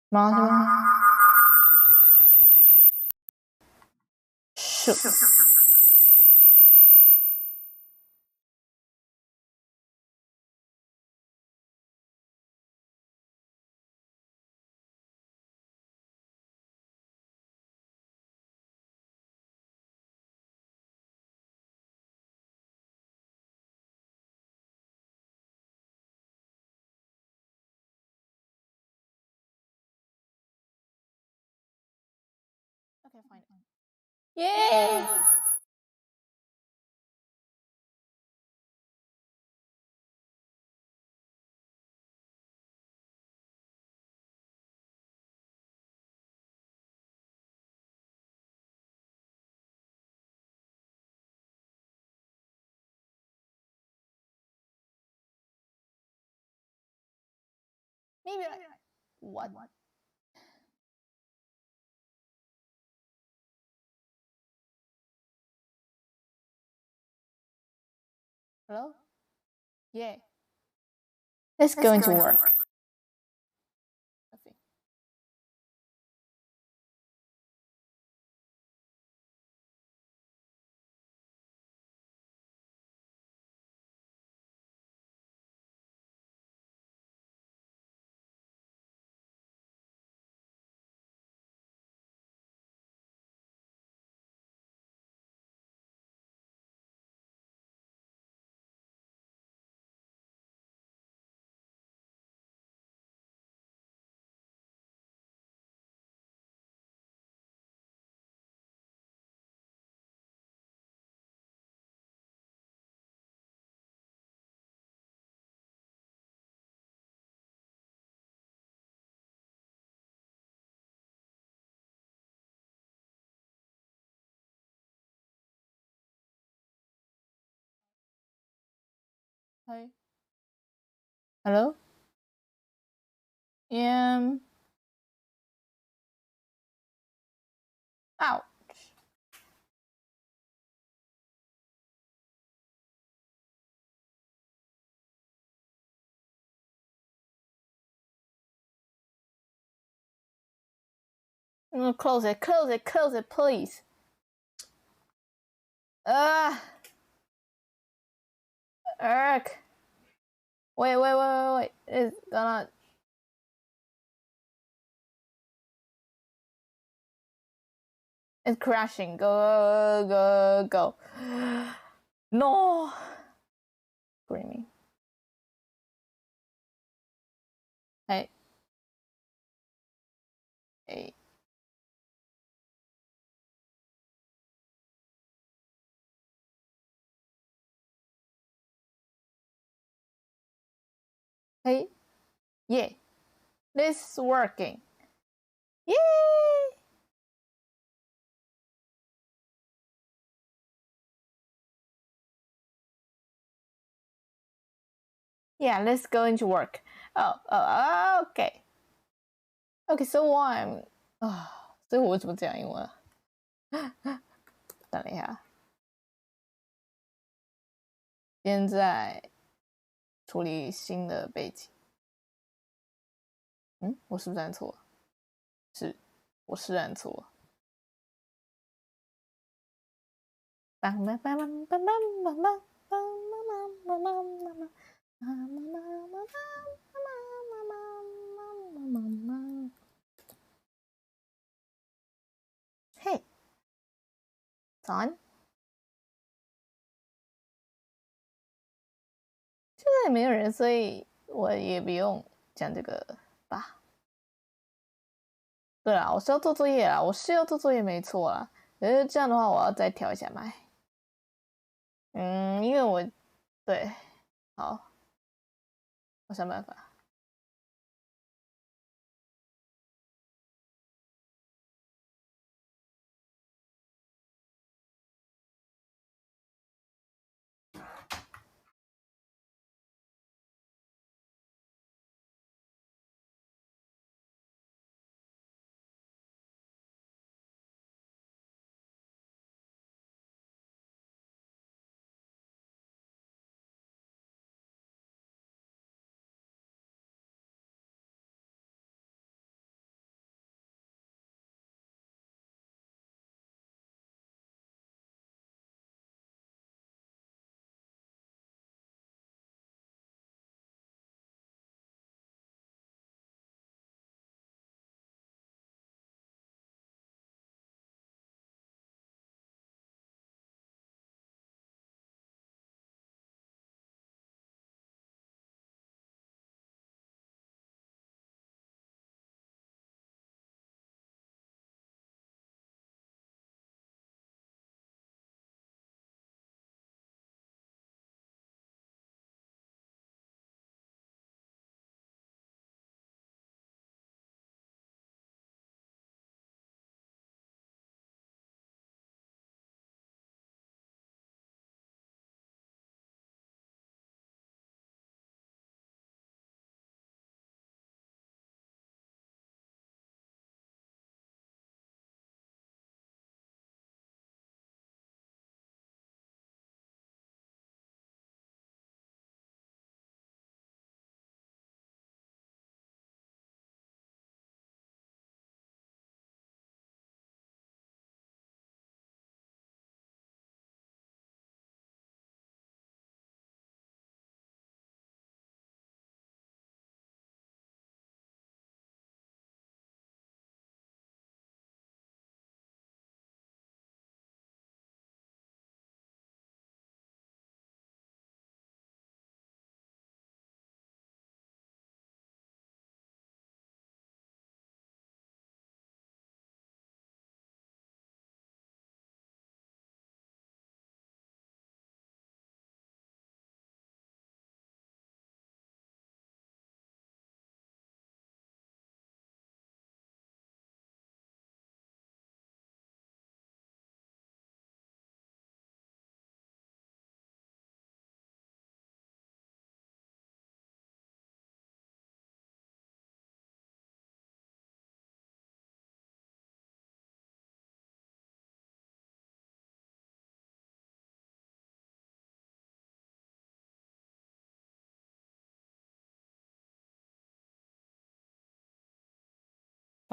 猫是吗？树。Okay, fine. Yay! Maybe like what? Hello? Yeah. Let's go into work. Hi. Hello? Ouch. Close it, please. Eric. Wait. It's gonna... It's crashing. Go. No. Screaming. Hey. Hey. Hey. Yeah. This is working. Yay! Yeah, let's go into work. Okay. Okay, so I'm... 所以我怎么讲英文啊？等一下，现在处理新的背景。我是不是按错了？是，我是按错了。嘿，早安。现在也没有人，所以我也不用讲这个吧。对啦，我是要做作业啦，我是要做作业没错啦。可是这样的话，我要再调一下麦。因为我对，好，我想办法。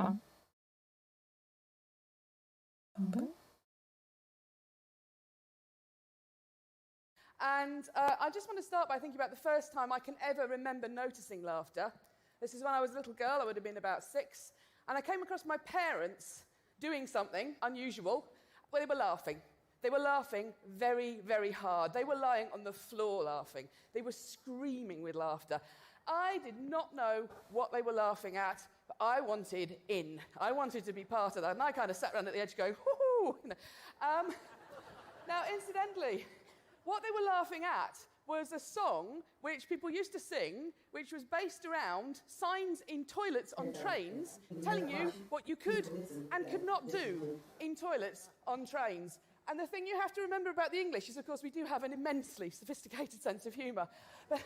方。And I just want to start by thinking about the first time I can ever remember noticing laughter. This is when I was a little girl. I would have been about 6. And I came across my parents doing something unusual. Well, they were laughing. They were laughing very, very hard. They were lying on the floor laughing. They were screaming with laughter. I did not know what they were laughing at, but I wanted in. I wanted to be part of that. And I kind of sat around at the edge going, whoo-hoo. Now, incidentally, what they were laughing at was a song which people used to sing, which was based around signs in toilets on trains telling you what you could and could not do in toilets on trains. And the thing you have to remember about the English is, of course, we do have an immensely sophisticated sense of humour. But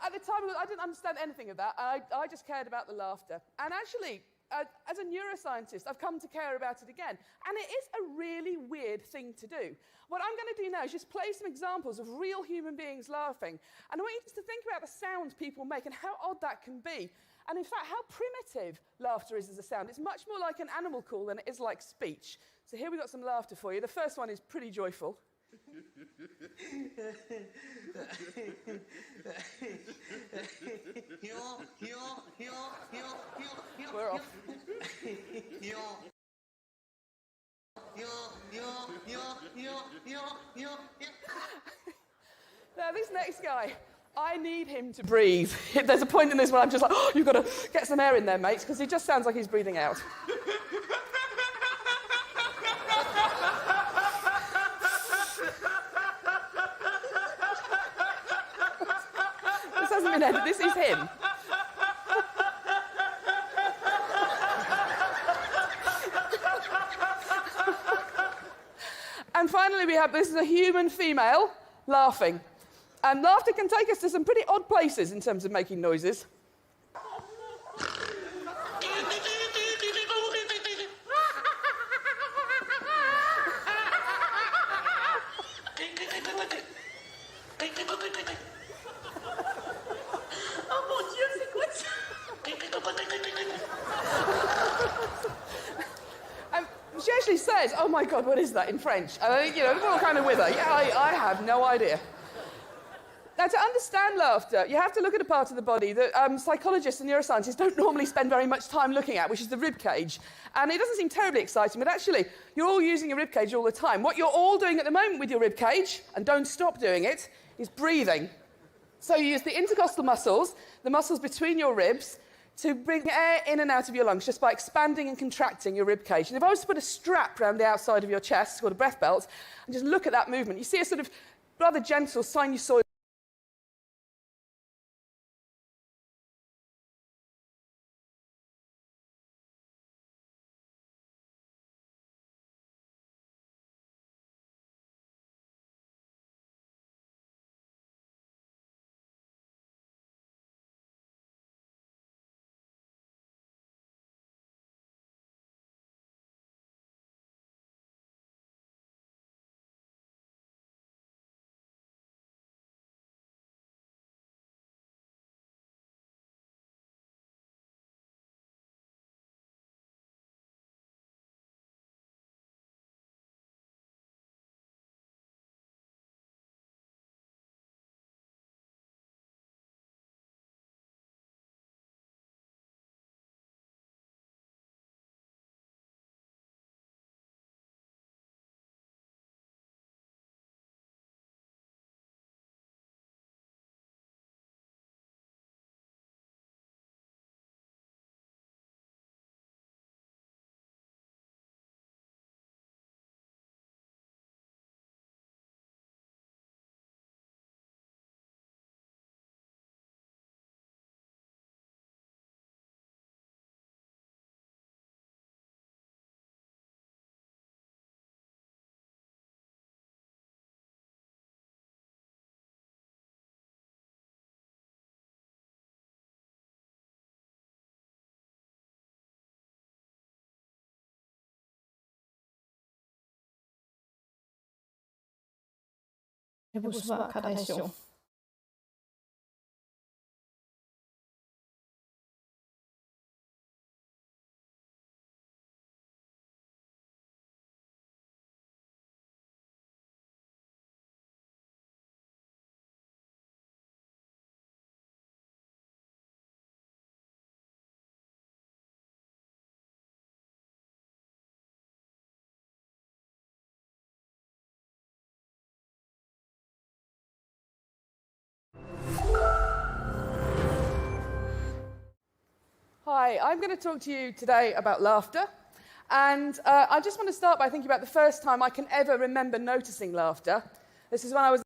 at the time, I didn't understand anything of that. I just cared about the laughter. And actually, as a neuroscientist, I've come to care about it again. And it is a really weird thing to do. What I'm going to do now is just play some examples of real human beings laughing. And I want you just to think about the sounds people make and how odd that can be. And in fact, how primitive laughter is as a sound. It's much more like an animal call than it is like speech. So here we've got some laughter for you. The first one is pretty joyful. We're off. Now, this next guy, I need him to breathe. There's a point in this where I'm just like, oh, you've got to get some air in there, mates, because he just sounds like he's breathing out. This hasn't been edited. This is him. And finally, we have this is a human female laughing. And laughter can take us to some pretty odd places in terms of making noises. She actually says, oh my God, what is that in French? And we're all kind of with her. Yeah, I have no idea. Now, to understand laughter, you have to look at a part of the body that psychologists and neuroscientists don't normally spend very much time looking at, which is the rib cage. And it doesn't seem terribly exciting, but actually, you're all using your rib cage all the time. What you're all doing at the moment with your rib cage, and don't stop doing it, is breathing. So you use the intercostal muscles, the muscles between your ribs, to bring air in and out of your lungs just by expanding and contracting your rib cage. And if I was to put a strap around the outside of your chest, it's called a breath belt, and just look at that movement, you see a sort of rather gentle sinusoidal.不是吧，卡太凶。Hi, I'm going to talk to you today about laughter. And I just want to start by thinking about the first time I can ever remember noticing laughter. This is when I was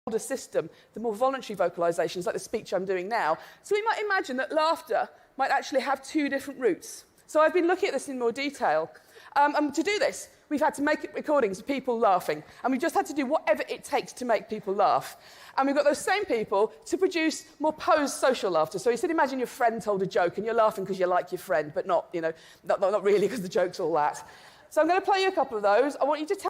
older system, the more voluntary vocalizations, like the speech I'm doing now. So we might imagine that laughter might actually have two different roots. So I've been looking at this in more detail. And to do this, we've had to make recordings of people laughing. And we just had to do whatever it takes to make people laugh. And we've got those same people to produce more posed social laughter. So you said, imagine your friend told a joke and you're laughing because you like your friend, but not really because the joke's all that. So I'm going to play you a couple of those. I want you to tell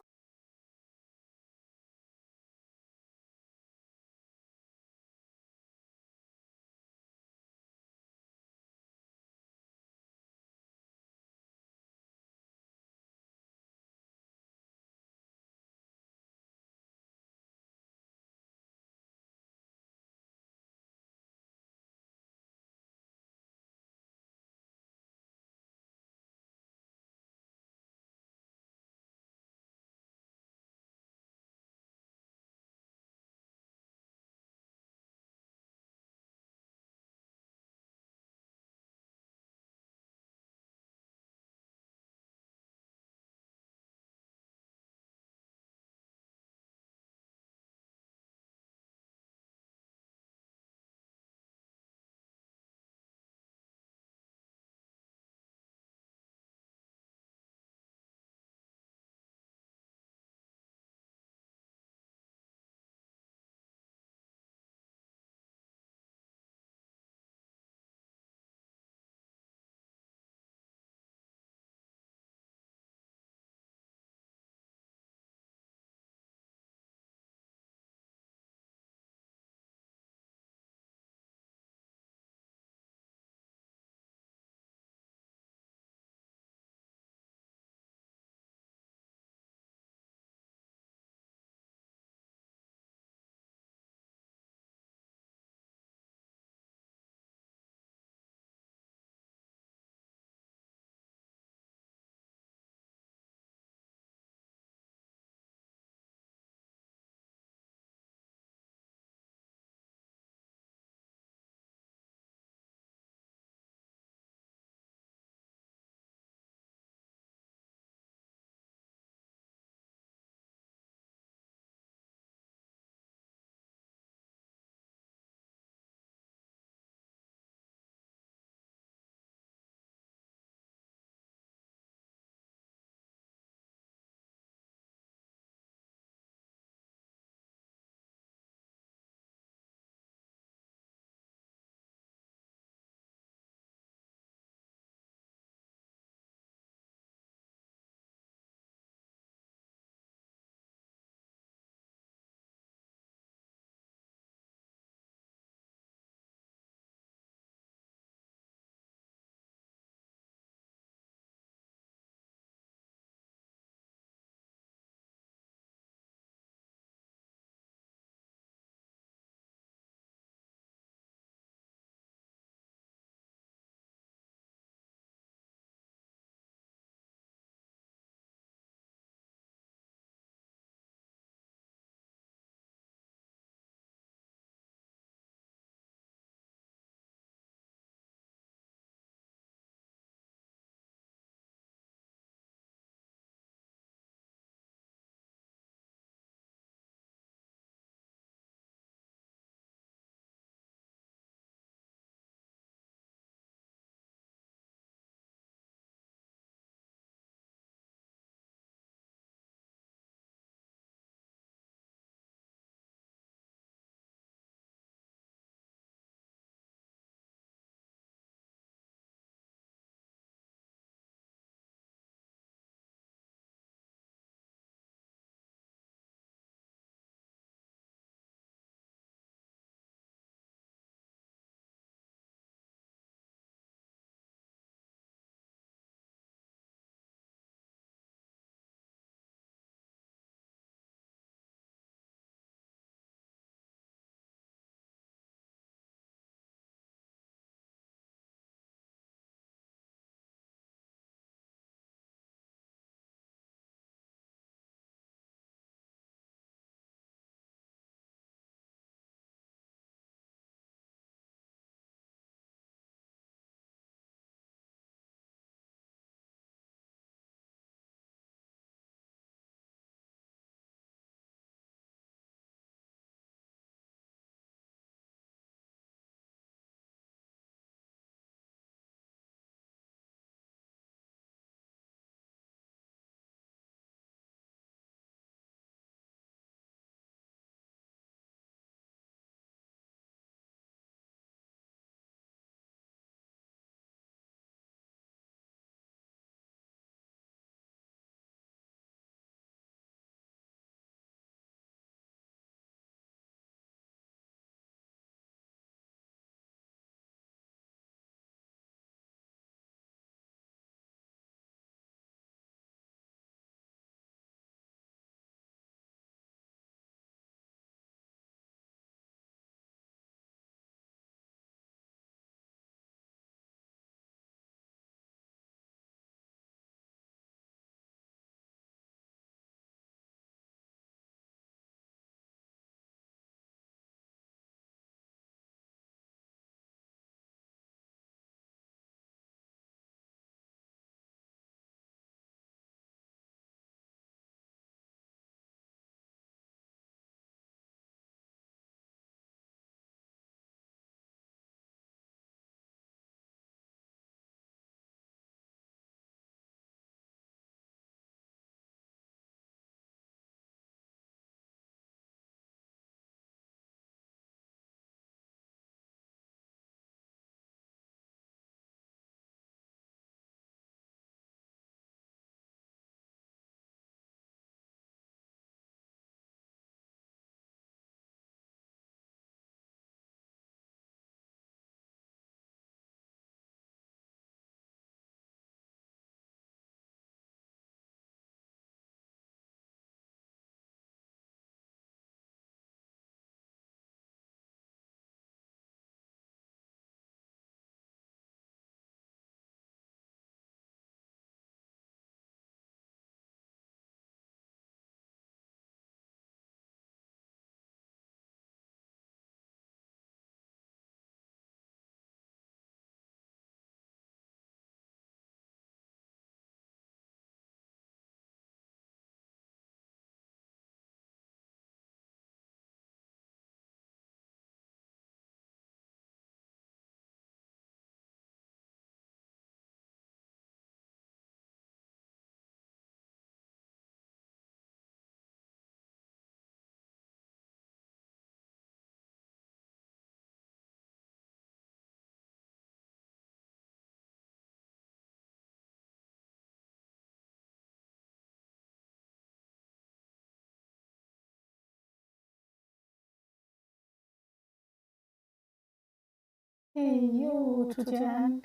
呦，楚娟，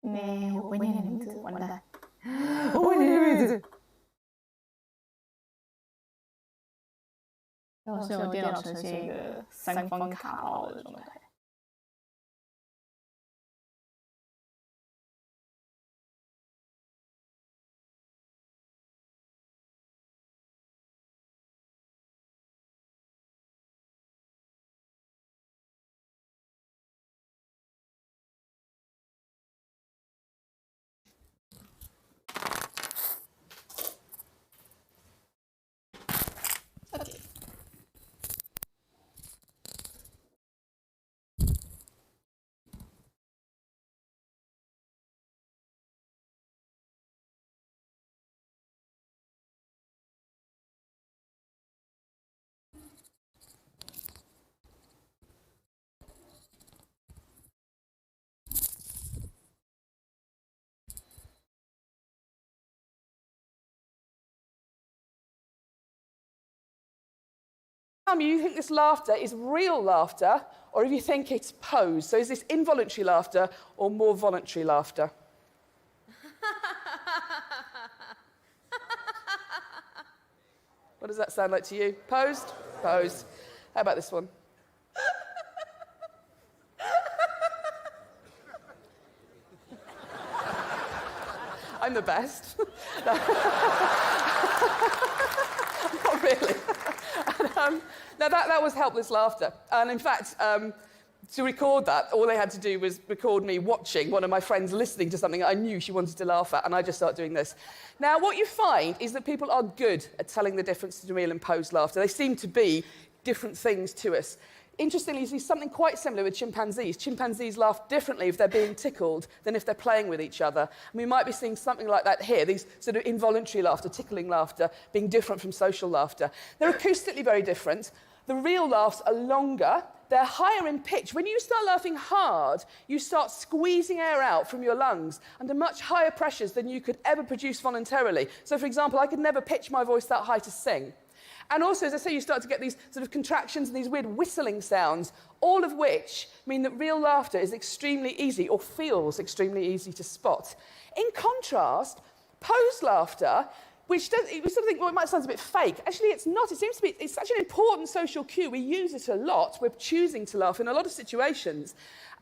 我会念你的名字，完蛋。我会念你的名字。我是用电脑呈现一个三方卡包的状态。You think this laughter is real laughter, or if you think it's posed. So is this involuntary laughter or more voluntary laughter? What does that sound like to you? Posed? Posed. How about this one? I'm the best. Not really. Now, that was helpless laughter. And in fact, to record that, all they had to do was record me watching one of my friends listening to something I knew she wanted to laugh at, and I just started doing this. Now, what you find is that people are good at telling the difference between real and posed laughter. They seem to be different things to us. Interestingly, you see something quite similar with chimpanzees. Chimpanzees laugh differently if they're being tickled than if they're playing with each other. And we might be seeing something like that here, these sort of involuntary laughter, tickling laughter, being different from social laughter. They're acoustically very different. The real laughs are longer. They're higher in pitch. When you start laughing hard, you start squeezing air out from your lungs under much higher pressures than you could ever produce voluntarily. So, for example, I could never pitch my voice that high to sing. And also, as I say, you start to get these sort of contractions and these weird whistling sounds, all of which mean that real laughter is extremely easy, or feels extremely easy to spot. In contrast, posed laughter, which we sort of think, well, it might sound a bit fake. Actually, it's not. It seems to be, it's such an important social cue. We use it a lot. We're choosing to laugh in a lot of situations.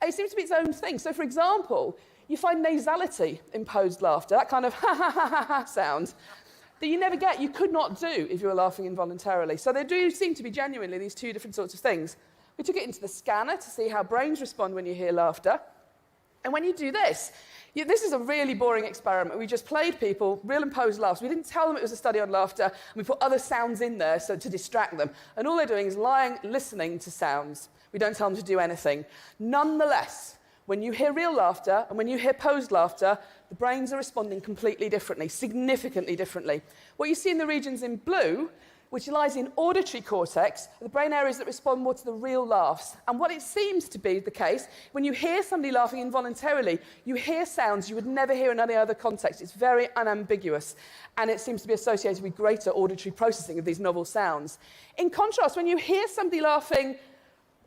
It seems to be its own thing. So, for example, you find nasality in posed laughter, that kind of ha-ha-ha-ha sound, that you never get, you could not do if you were laughing involuntarily. So there do seem to be genuinely these two different sorts of things. We took it into the scanner to see how brains respond when you hear laughter. And when you do this, this is a really boring experiment. We just played people real and posed laughs. We didn't tell them it was a study on laughter, and we put other sounds in there to distract them. And all they're doing is lying, listening to sounds. We don't tell them to do anything. Nonetheless, when you hear real laughter and when you hear posed laughter, the brains are responding completely differently, significantly differently. What you see in the regions in blue, which lies in auditory cortex, are the brain areas that respond more to the real laughs. And what it seems to be the case, when you hear somebody laughing involuntarily, you hear sounds you would never hear in any other context. It's very unambiguous, and it seems to be associated with greater auditory processing of these novel sounds. In contrast, when you hear somebody laughing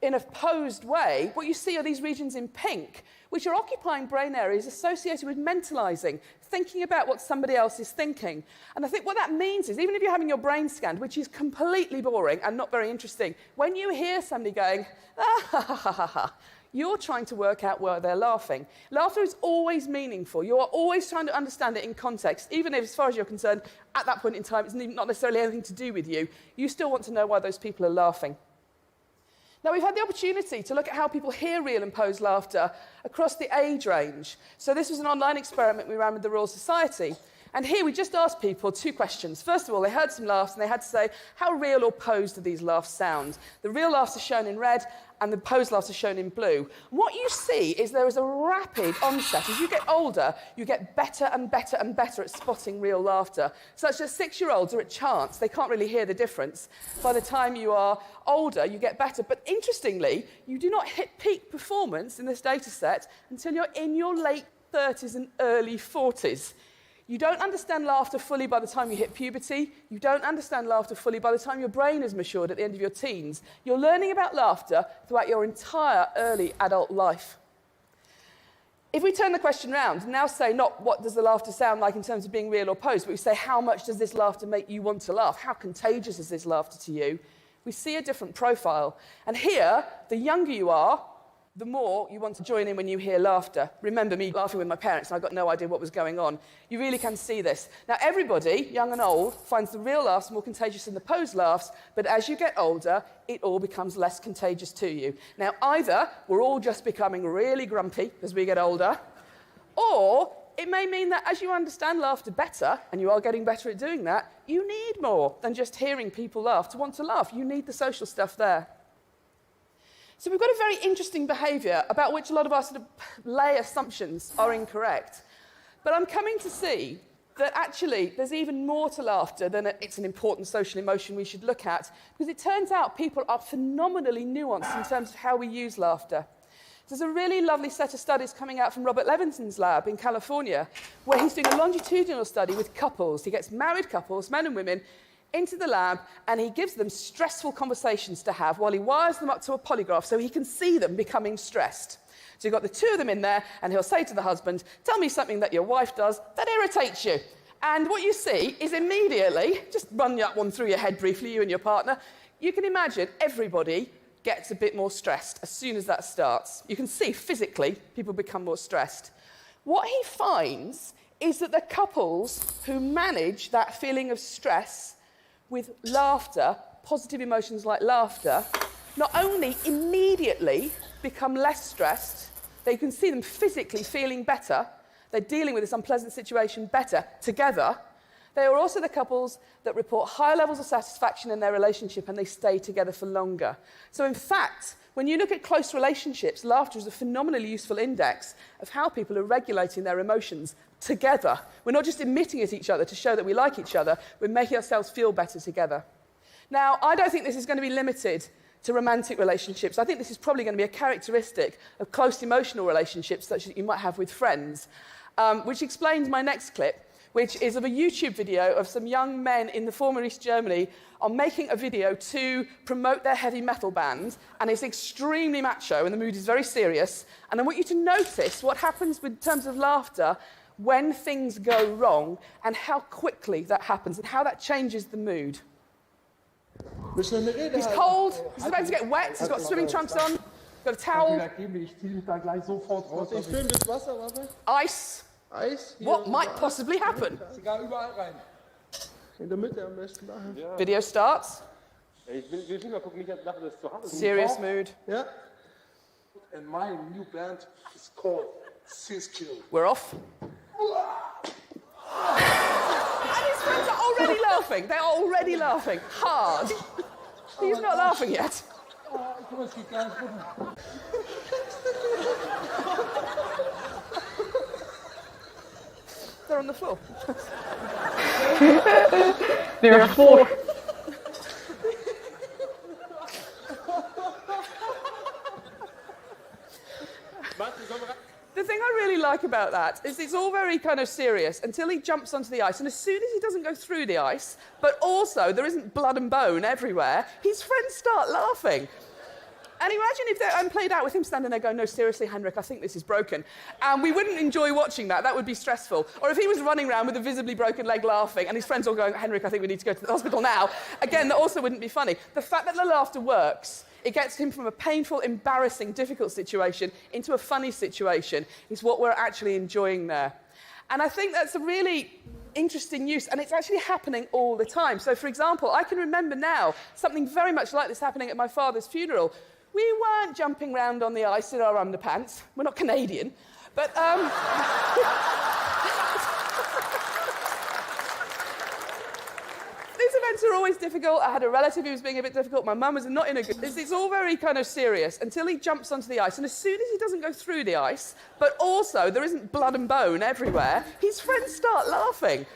in a posed way, what you see are these regions in pink, which are occupying brain areas associated with mentalizing, thinking about what somebody else is thinking. And I think what that means is, even if you're having your brain scanned, which is completely boring and not very interesting, when you hear somebody going, ah, ha, ha, ha, ha, ha, you're trying to work out where they're laughing. Laughter is always meaningful. You are always trying to understand it in context, even if, as far as you're concerned, at that point in time, it's not necessarily anything to do with you. You still want to know why those people are laughing. Now, we've had the opportunity to look at how people hear real and posed laughter across the age range. So this was an online experiment we ran with the Royal Society. And here we just asked people two questions. First of all, they heard some laughs and they had to say, how real or posed do these laughs sound? The real laughs are shown in red and the posed laughs are shown in blue. And what you see is there is a rapid onset. As you get older, you get better and better and better at spotting real laughter, such that 6-year-olds are at chance. They can't really hear the difference. By the time you are older, you get better. But interestingly, you do not hit peak performance in this data set until you're in your late 30s and early 40s. You don't understand laughter fully by the time you hit puberty. You don't understand laughter fully by the time your brain is matured at the end of your teens. You're learning about laughter throughout your entire early adult life. If we turn the question round and now say not what does the laughter sound like in terms of being real or posed, but we say how much does this laughter make you want to laugh? How contagious is this laughter to you? We see a different profile. And here, the younger you are, the more you want to join in when you hear laughter. Remember me laughing with my parents and I got no idea what was going on. You really can see this. Now everybody, young and old, finds the real laughs more contagious than the posed laughs, but as you get older, it all becomes less contagious to you. Now either we're all just becoming really grumpy as we get older, or it may mean that as you understand laughter better, and you are getting better at doing that, you need more than just hearing people laugh to want to laugh. You need the social stuff there. So we've got a very interesting behaviour about which a lot of our sort of lay assumptions are incorrect. But I'm coming to see that actually there's even more to laughter than it's an important social emotion we should look at, because it turns out people are phenomenally nuanced in terms of how we use laughter. There's a really lovely set of studies coming out from Robert Levinson's lab in California, where he's doing a longitudinal study with couples. He gets married couples, men and women, into the lab, and he gives them stressful conversations to have while he wires them up to a polygraph so he can see them becoming stressed. So you've got the two of them in there, and he'll say to the husband, tell me something that your wife does that irritates you. And what you see is immediately, just run that one through your head briefly, you and your partner, you can imagine everybody gets a bit more stressed as soon as that starts. You can see physically people become more stressed. What he finds is that the couples who manage that feeling of stress with laughter, positive emotions like laughter, not only immediately become less stressed, they can see them physically feeling better, they're dealing with this unpleasant situation better together, they are also the couples that report higher levels of satisfaction in their relationship and they stay together for longer. So in fact, when you look at close relationships, laughter is a phenomenally useful index of how people are regulating their emotions together. We're not just emitting at each other to show that we like each other, we're making ourselves feel better together. Now, I don't think this is going to be limited to romantic relationships. I think this is probably going to be a characteristic of close emotional relationships such that you might have with friends, which explains my next clip, which is of a YouTube video of some young men in the former East Germany on making a video to promote their heavy metal band, and it's extremely macho and the mood is very serious. And I want you to notice what happens in terms of laughter when things go wrong and how quickly that happens and how that changes the mood. He's cold, he's about to get wet, he's got swimming trunks on, got a towel. Ice. What might possibly happen? Video starts. Serious mood. And my new band is called Skill. We're off. And his friends are already laughing. They're already laughing. Hard. He's not laughing yet. They're on the floor. They're full. The thing I really like about that is it's all very kind of serious until he jumps onto the ice, and as soon as he doesn't go through the ice, but also there isn't blood and bone everywhere, his friends start laughing. And imagine if they played out with him standing there going, no, seriously, Henrik, I think this is broken. And we wouldn't enjoy watching that. That would be stressful. Or if he was running around with a visibly broken leg laughing and his friends all going, Henrik, I think we need to go to the hospital now. Again, that also wouldn't be funny. The fact that the laughter works, it gets him from a painful, embarrassing, difficult situation into a funny situation is what we're actually enjoying there. And I think that's a really interesting use, and it's actually happening all the time. So, for example, I can remember now something very much like this happening at my father's funeral. We weren't jumping around on the ice in our underpants. We're not Canadian. But, these events are always difficult. I had a relative who was being a bit difficult. My mum was not in a good... It's all very kind of serious until he jumps onto the ice. And as soon as he doesn't go through the ice, but also there isn't blood and bone everywhere, his friends start laughing.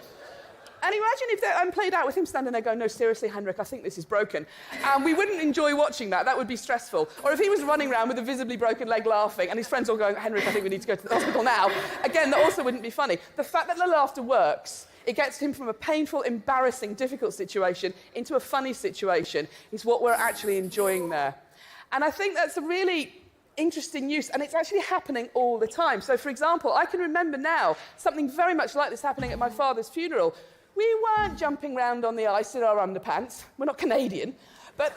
And imagine if they played out with him standing there going, no, seriously, Henrik, I think this is broken. And we wouldn't enjoy watching that. That would be stressful. Or if he was running around with a visibly broken leg laughing and his friends all going, Henrik, I think we need to go to the hospital now. Again, that also wouldn't be funny. The fact that the laughter works, it gets him from a painful, embarrassing, difficult situation into a funny situation is what we're actually enjoying there. And I think that's a really interesting use, and it's actually happening all the time. So, for example, I can remember now something very much like this happening at my father's funeral. We weren't jumping around on the ice in our underpants. We're not Canadian. But,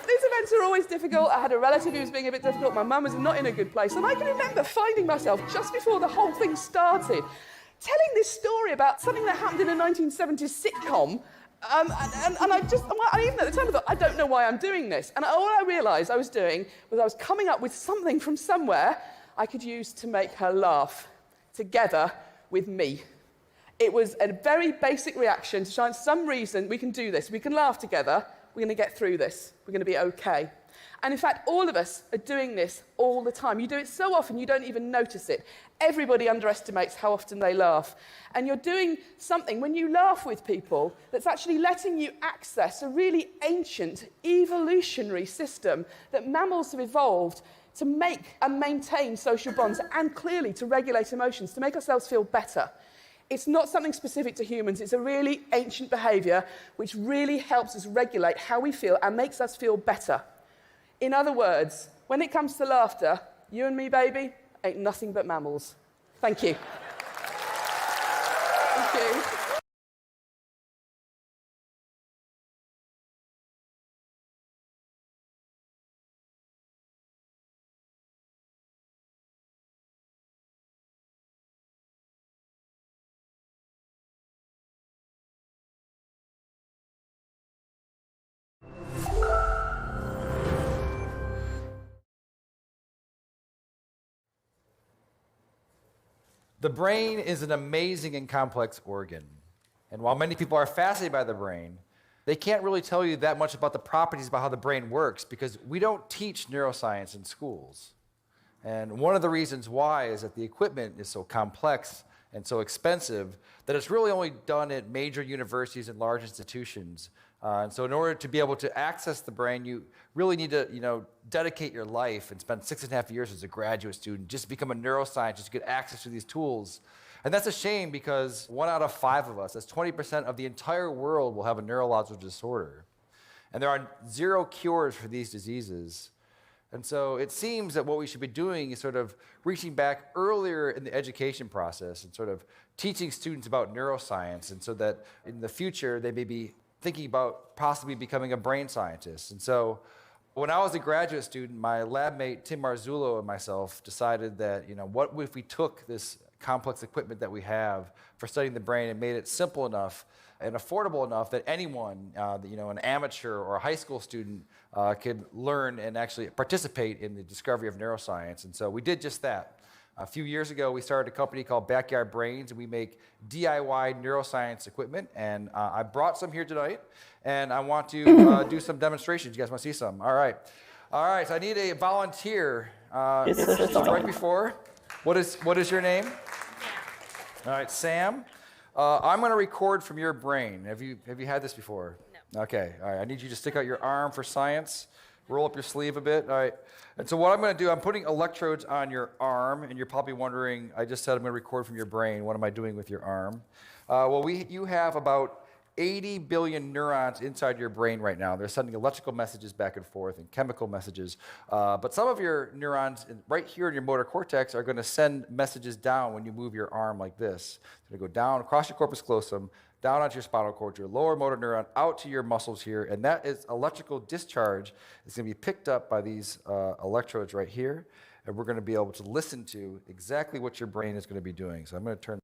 these events are always difficult. I had a relative who was being a bit difficult. My mum was not in a good place. And I can remember finding myself, just before the whole thing started, telling this story about something that happened in a 1970s sitcom. And even at the time I thought, I don't know why I'm doing this. And all I realised I was doing was I was coming up with something from somewhere I could use to make her laugh, together with me. It was a very basic reaction to try and some reason we can do this. We can laugh together. We're going to get through this. We're going to be okay. And in fact, all of us are doing this all the time. You do it so often you don't even notice it. Everybody underestimates how often they laugh. And you're doing something when you laugh with people that's actually letting you access a really ancient evolutionary system that mammals have evolved to make and maintain social bonds and clearly to regulate emotions, to make ourselves feel better. It's not something specific to humans. It's a really ancient behaviour which really helps us regulate how we feel and makes us feel better. In other words, when it comes to laughter, you and me, baby, ain't nothing but mammals. Thank you. Thank you. The brain is an amazing and complex organ. And while many people are fascinated by the brain, they can't really tell you that much about the properties about how the brain works because we don't teach neuroscience in schools. And one of the reasons why is that the equipment is so complex and so expensive that it's really only done at major universities and large institutions. And so in order to be able to access the brain, you really need to dedicate your life and spend 6.5 years as a graduate student just to become a neuroscientist to get access to these tools. And that's a shame because 1 out of 5 of us, that's 20% of the entire world, will have a neurological disorder. And there are 0 cures for these diseases. And so it seems that what we should be doing is sort of reaching back earlier in the education process and sort of teaching students about neuroscience, and so that in the future they may be thinking about possibly becoming a brain scientist. And so when I was a graduate student, my lab mate Tim Marzullo and myself decided that, what if we took this complex equipment that we have for studying the brain and made it simple enough and affordable enough that anyone, an amateur or a high school student could learn and actually participate in the discovery of neuroscience. And so we did just that. A few years ago, we started a company called Backyard Brains, and we make DIY neuroscience equipment. And I brought some here tonight, and I want to do some demonstrations. You guys want to see some? All right. So I need a volunteer. It's right before. What is your name? All right, Sam. I'm going to record from your brain. Have you had this before? No. Okay. All right. I need you to stick out your arm for science. Roll up your sleeve a bit. All right. And so what I'm going to do, I'm putting electrodes on your arm, and you're probably wondering, I just said I'm going to record from your brain. What am I doing with your arm? You have about 80 billion neurons inside your brain right now. They're sending electrical messages back and forth and chemical messages. But some of your neurons right here in your motor cortex are going to send messages down when you move your arm like this. It's going to go down across your corpus callosum, down onto your spinal cord, your lower motor neuron, out to your muscles here, and that is electrical discharge. It's going to be picked up by these electrodes right here, and we're going to be able to listen to exactly what your brain is going to be doing. So I'm going to turn.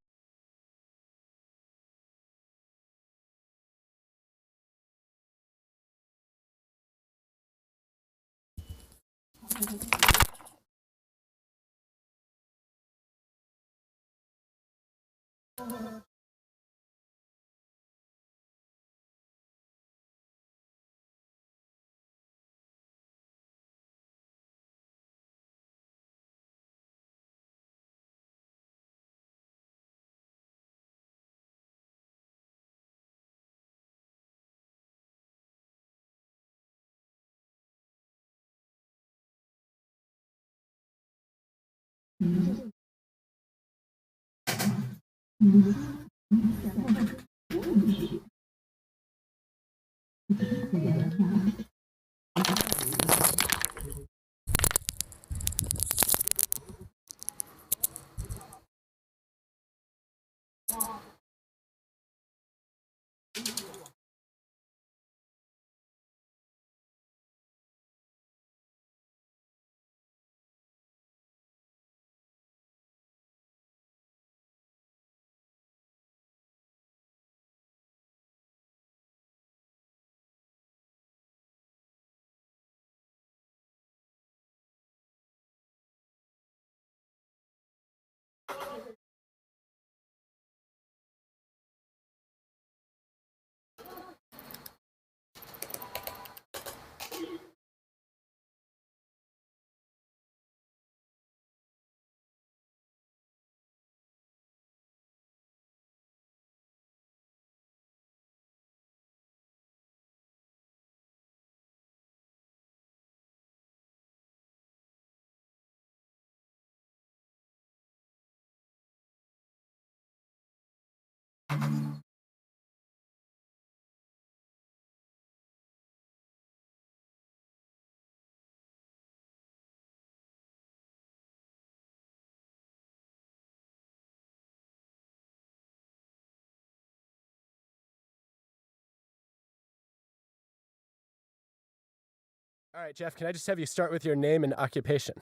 All right, Jeff, can I just have you start with your name and occupation?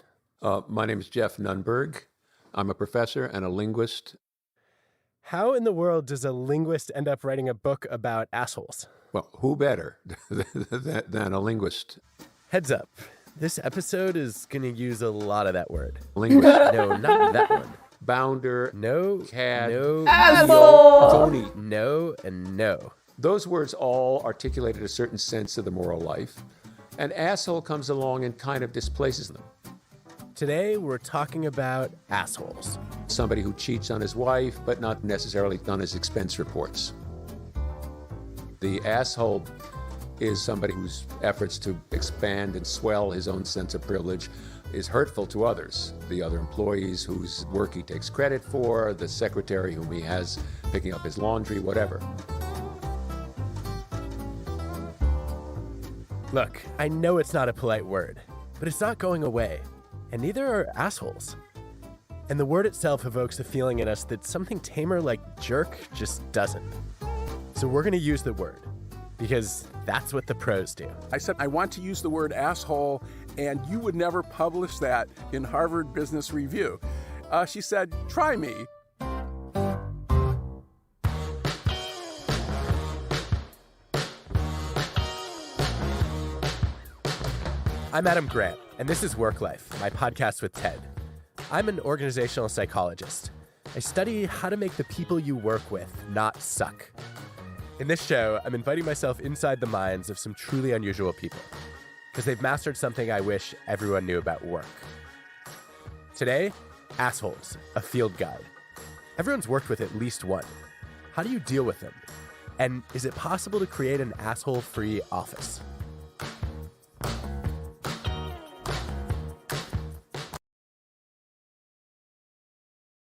My name is Jeff Nunberg. I'm a professor and a linguist. How in the world does a linguist end up writing a book about assholes? Well, who better than a linguist? Heads up, this episode is going to use a lot of that word. Linguist. No, not that one. Bounder. No, Cad. no, Asshole! Phony. no, and no. Those words all articulated a certain sense of the moral life. And asshole comes along and kind of displaces them. Today, we're talking about assholes. Somebody who cheats on his wife, but not necessarily on his expense reports. The asshole is somebody whose efforts to expand and swell his own sense of privilege is hurtful to others. The other employees whose work he takes credit for, the secretary whom he has picking up his laundry, whatever. Look, I know it's not a polite word, but it's not going away. And neither are assholes. And the word itself evokes a feeling in us that something tamer like jerk just doesn't. So we're going to use the word, because that's what the pros do. I said, I want to use the word asshole, and you would never publish that in Harvard Business Review. She said, try me. I'm Adam Grant, and this is Work Life, my podcast with TED. I'm an organizational psychologist. I study how to make the people you work with not suck. In this show, I'm inviting myself inside the minds of some truly unusual people, because they've mastered something I wish everyone knew about work. Today, assholes, a field guide. Everyone's worked with at least one. How do you deal with them? And is it possible to create an asshole-free office?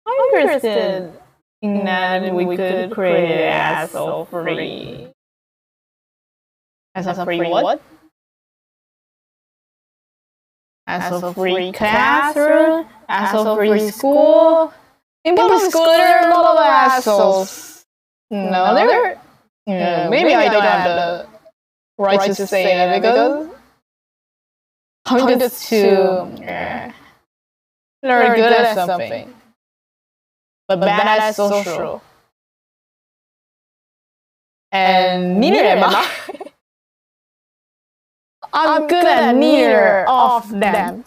I'm interested in that we could create an asshole-free. Asshole-free what? Asshole-free classroom? Asshole-free school? In public school, there are a lot of assholes. No, there. Maybe I don't have the right to say it because I'm just too very good at something, but bad at social. And neither am I. I'm good at neither of them.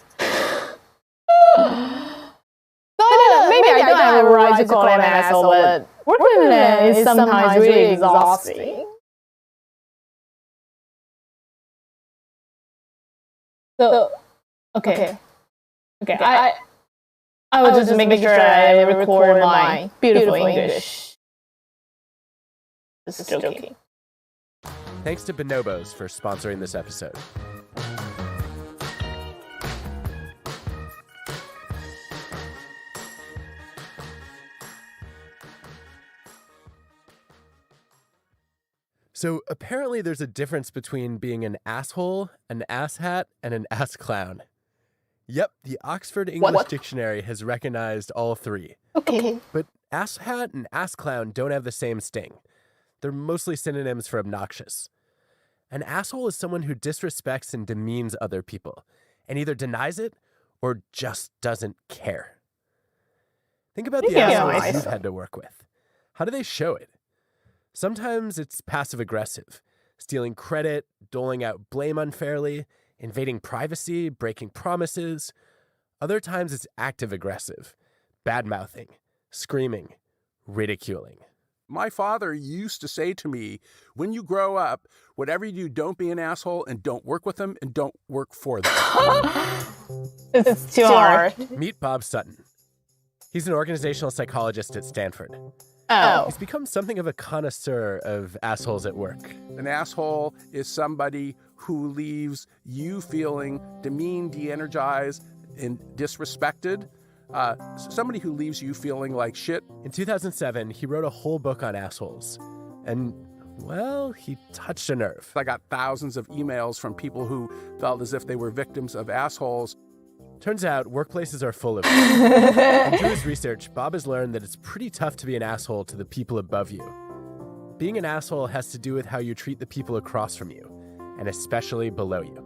Maybe I don't have a right to call him an asshole, but working with them is sometimes really exhausting. So, okay. I will just make sure I record my beautiful English. Just joking. Thanks to Bonobos for sponsoring this episode. So apparently there's a difference between being an asshole, an asshat, and an ass clown. Yep, the Oxford English Dictionary has recognized all three. Okay. But asshat and ass clown don't have the same sting. They're mostly synonyms for obnoxious. An asshole is someone who disrespects and demeans other people and either denies it or just doesn't care. Think about the assholes you've had to work with. How do they show it? Sometimes it's passive-aggressive, stealing credit, doling out blame unfairly, invading privacy, breaking promises. Other times it's active-aggressive, bad-mouthing, screaming, ridiculing. My father used to say to me, when you grow up, whatever you do, don't be an asshole and don't work with them and don't work for them. It's too hard. Meet Bob Sutton. He's an organizational psychologist at Stanford. Oh. He's become something of a connoisseur of assholes at work. An asshole is somebody who leaves you feeling demeaned, de-energized, and disrespected. Somebody who leaves you feeling like shit. In 2007, he wrote a whole book on assholes. And, well, he touched a nerve. I got thousands of emails from people who felt as if they were victims of assholes. Turns out workplaces are full of them. And through his research, Bob has learned that it's pretty tough to be an asshole to the people above you. Being an asshole has to do with how you treat the people across from you, and especially below you.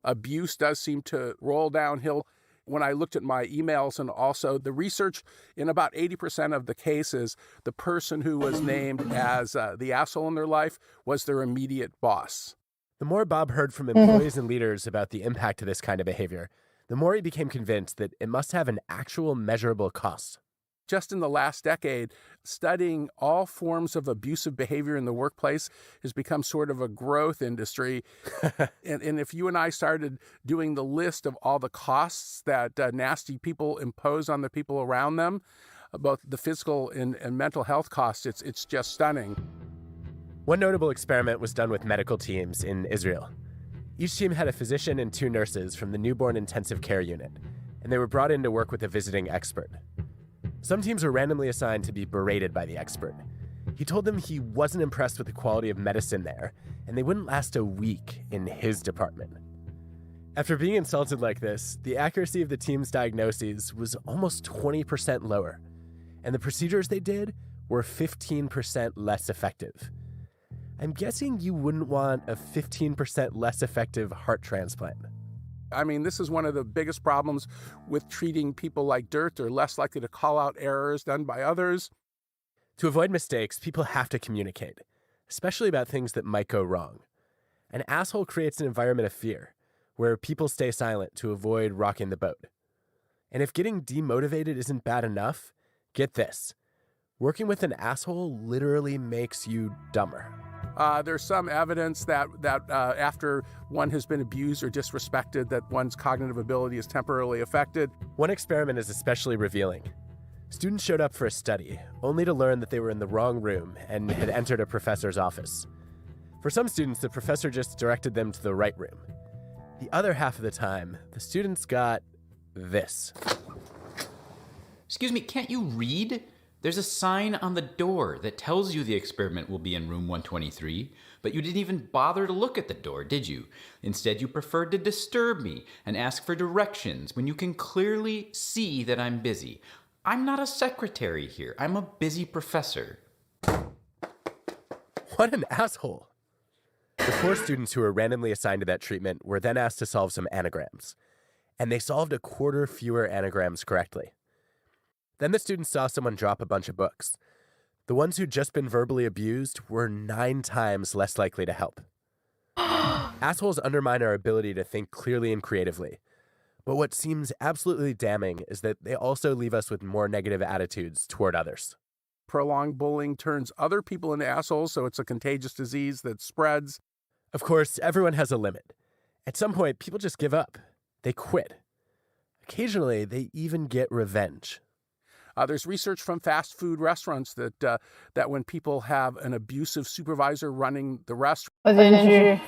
Abuse does seem to roll downhill. When I looked at my emails and also the research, in about 80% of the cases, the person who was named as the asshole in their life was their immediate boss. The more Bob heard from employees and leaders about the impact of this kind of behavior, the more he became convinced that it must have an actual measurable cost. Just in the last decade, studying all forms of abusive behavior in the workplace has become sort of a growth industry. and if you and I started doing the list of all the costs that nasty people impose on the people around them, both the physical and mental health costs, it's just stunning. One notable experiment was done with medical teams in Israel. Each team had a physician and 2 nurses from the newborn intensive care unit, and they were brought in to work with a visiting expert. Some teams were randomly assigned to be berated by the expert. He told them he wasn't impressed with the quality of medicine there, and they wouldn't last a week in his department. After being insulted like this, the accuracy of the team's diagnoses was almost 20% lower, and the procedures they did were 15% less effective. I'm guessing you wouldn't want a 15% less effective heart transplant. I mean, this is one of the biggest problems with treating people like dirt. They're less likely to call out errors done by others. To avoid mistakes, people have to communicate, especially about things that might go wrong. An asshole creates an environment of fear, where people stay silent to avoid rocking the boat. And if getting demotivated isn't bad enough, get this. Working with an asshole literally makes you dumber. There's some evidence that after one has been abused or disrespected, that one's cognitive ability is temporarily affected. One experiment is especially revealing. Students showed up for a study, only to learn that they were in the wrong room and had entered a professor's office. For some students, the professor just directed them to the right room. The other half of the time, the students got this. Excuse me, can't you read? There's a sign on the door that tells you the experiment will be in room 123, but you didn't even bother to look at the door, did you? Instead, you preferred to disturb me and ask for directions when you can clearly see that I'm busy. I'm not a secretary here. I'm a busy professor. What an asshole. The 4 students who were randomly assigned to that treatment were then asked to solve some anagrams, and they solved a quarter fewer anagrams correctly. Then the students saw someone drop a bunch of books. The ones who'd just been verbally abused were 9 times less likely to help. Assholes undermine our ability to think clearly and creatively. But what seems absolutely damning is that they also leave us with more negative attitudes toward others. Prolonged bullying turns other people into assholes, so it's a contagious disease that spreads. Of course, everyone has a limit. At some point, people just give up. They quit. Occasionally, they even get revenge. There's research from fast food restaurants that when people have an abusive supervisor running the restaurant,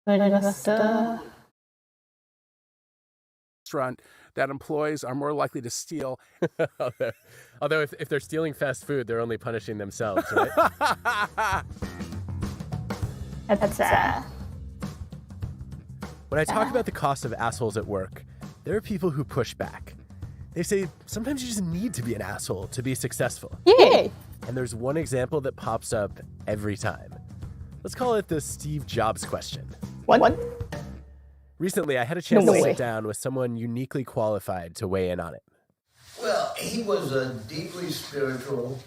Restaurant that employees are more likely to steal. Although if they're stealing fast food, they're only punishing themselves, right? That's sad. When I talk about the cost of assholes at work, there are people who push back. They say sometimes you just need to be an asshole to be successful. Yay! And there's one example that pops up every time. Let's call it the Steve Jobs question. What? Recently, I had a chance No to way. sit down with someone uniquely qualified to weigh in on it. Well, he was a deeply spiritual,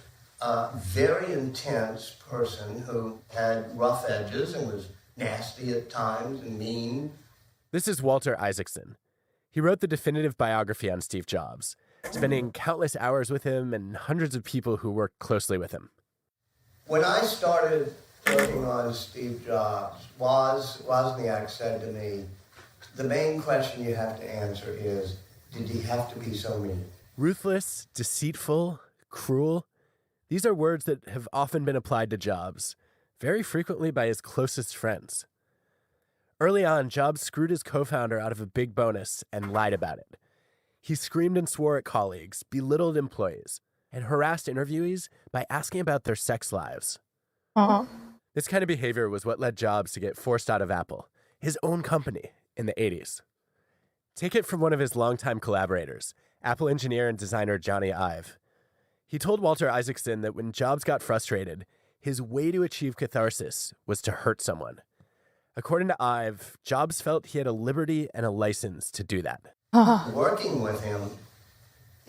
very intense person who had rough edges and was nasty at times and mean. This is Walter Isaacson. He wrote the definitive biography on Steve Jobs, spending countless hours with him and hundreds of people who worked closely with him. When I started working on Steve Jobs, Wozniak said to me, the main question you have to answer is, did he have to be so mean? Ruthless, deceitful, cruel. These are words that have often been applied to Jobs, very frequently by his closest friends. Early on, Jobs screwed his co-founder out of a big bonus and lied about it. He screamed and swore at colleagues, belittled employees, and harassed interviewees by asking about their sex lives. This kind of behavior was what led Jobs to get forced out of Apple, his own company, in the 80s. Take it from one of his longtime collaborators, Apple engineer and designer Johnny Ive. He told Walter Isaacson that when Jobs got frustrated, his way to achieve catharsis was to hurt someone. According to Ive, Jobs felt he had a liberty and a license to do that. Working with him,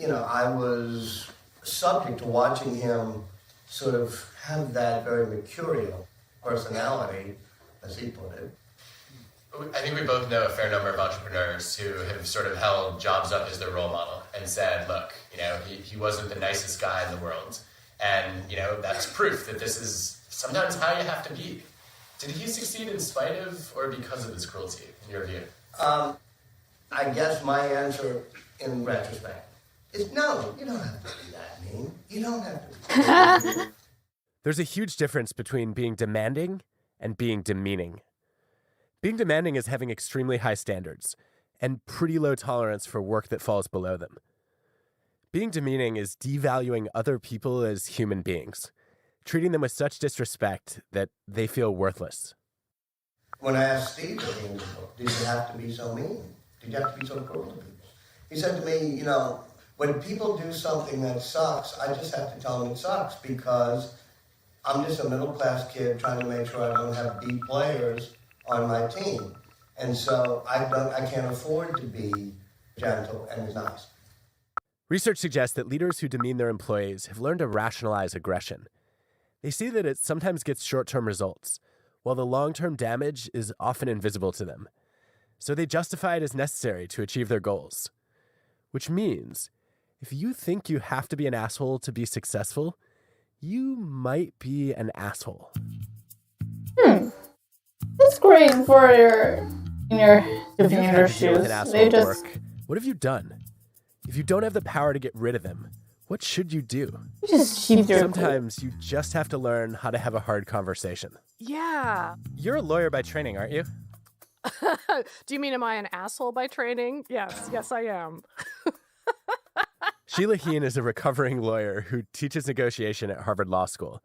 I was subject to watching him sort of have that very mercurial personality, as he put it. I think we both know a fair number of entrepreneurs who have sort of held Jobs up as their role model and said, look, he wasn't the nicest guy in the world. And, that's proof that this is sometimes how you have to be. Did he succeed in spite of or because of his cruelty, in your view? I guess my answer in retrospect is no, you don't have to be that mean. You don't have to. There's a huge difference between being demanding and being demeaning. Being demanding is having extremely high standards and pretty low tolerance for work that falls below them. Being demeaning is devaluing other people as human beings, treating them with such disrespect that they feel worthless. When I asked Steve at the end of the book, did you have to be so mean? Did you have to be so cruel to people? He said to me, when people do something that sucks, I just have to tell them it sucks because I'm just a middle-class kid trying to make sure I don't have B players on my team. And so I can't afford to be gentle and nice. Research suggests that leaders who demean their employees have learned to rationalize aggression. They see that it sometimes gets short-term results, while the long-term damage is often invisible to them. So they justify it as necessary to achieve their goals. Which means, if you think you have to be an asshole to be successful, you might be an asshole. That's great for your shoes. They just What have you done? If you don't have the power to get rid of them, what should you do? just keep your Sometimes you just have to learn how to have a hard conversation. Yeah. You're a lawyer by training, aren't you? Do you mean, am I an asshole by training? Yes, I am. Sheila Heen is a recovering lawyer who teaches negotiation at Harvard Law School.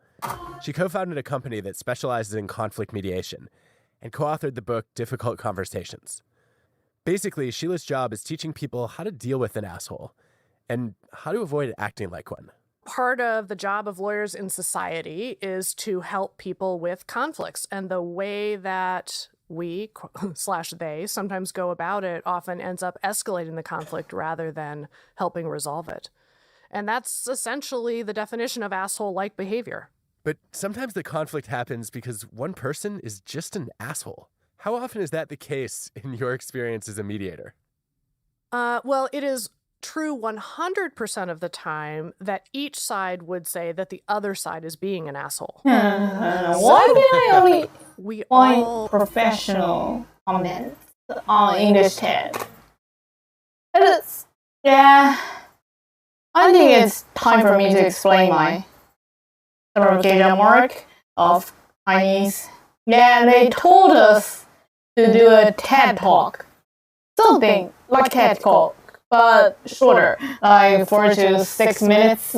She co-founded a company that specializes in conflict mediation and co-authored the book Difficult Conversations. Basically, Sheila's job is teaching people how to deal with an asshole and how to avoid acting like one. Part of the job of lawyers in society is to help people with conflicts. And the way that we / they sometimes go about it often ends up escalating the conflict rather than helping resolve it. And that's essentially the definition of asshole-like behavior. But sometimes the conflict happens because one person is just an asshole. How often is that the case in your experience as a mediator? Well, it is true 100% of the time that each side would say that the other side is being an asshole. Why did I only We find all professional comments on English TED? Yeah, I think it's time for me to explain my interrogation mark of Chinese. Yeah, they told us to do a TED Talk. Something like TED Talk, but shorter, like 4 to 6 minutes.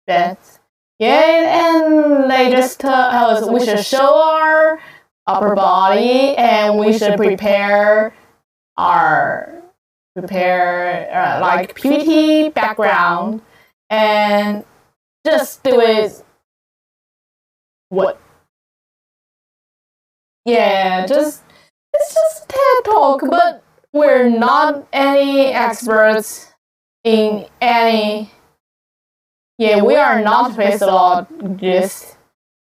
That's and they just tell us we should show our upper body and we should prepare like PT background and just do it. What? Yeah, it's just TED Talk, but we're not any experts in any. Yeah, we are not physiologists.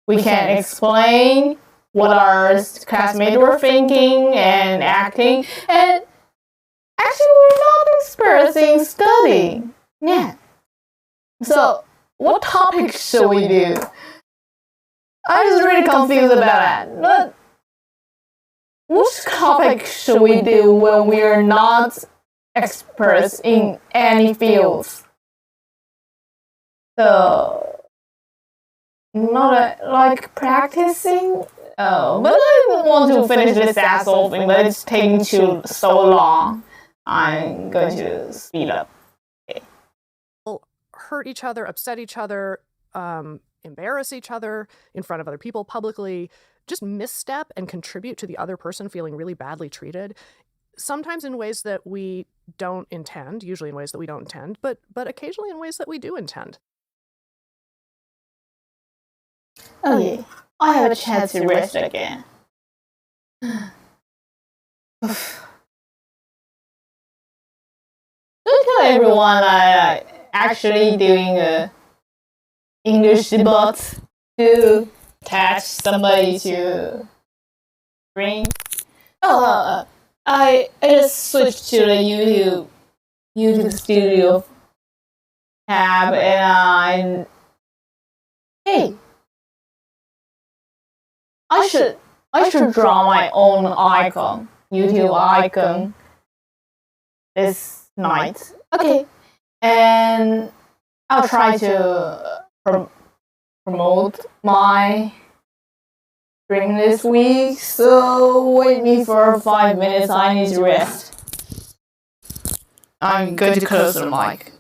We can explain what our classmates were thinking and acting, and actually we're not experts in studying. Yeah. So, what topic should we do? I'm just really confused about that. But which topic should we do when we're not experts in any fields? So, not like practicing. Oh, but I don't want to finish this asshole thing, but it's taking too so long. I'm going to speed up. Okay. Hurt each other, upset each other, embarrass each other in front of other people publicly, just misstep and contribute to the other person feeling really badly treated. Sometimes in ways that we don't intend, usually in ways that we don't intend, but occasionally in ways that we do intend. Oh yeah, I have a chance to rest again. Don't tell everyone I actually doing a English debut to attach somebody to screen. I just switched to the YouTube Studio tab and hey. I should draw my own icon, YouTube icon, this night. Okay, and I'll try to promote my stream this week. So wait me for 5 minutes. I need to rest. I'm going to close the mic.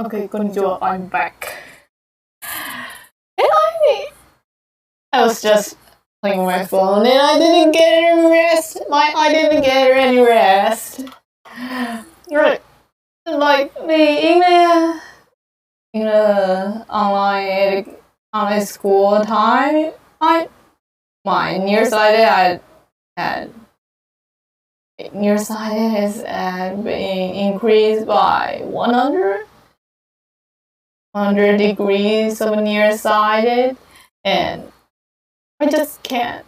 Okay, konnichiwa, I'm back. And I was just playing on my phone and I didn't get any rest. I didn't get any rest. Right. Like in the online school time, my nearsighted has been increased by 100 degrees of nearsighted, and I just can't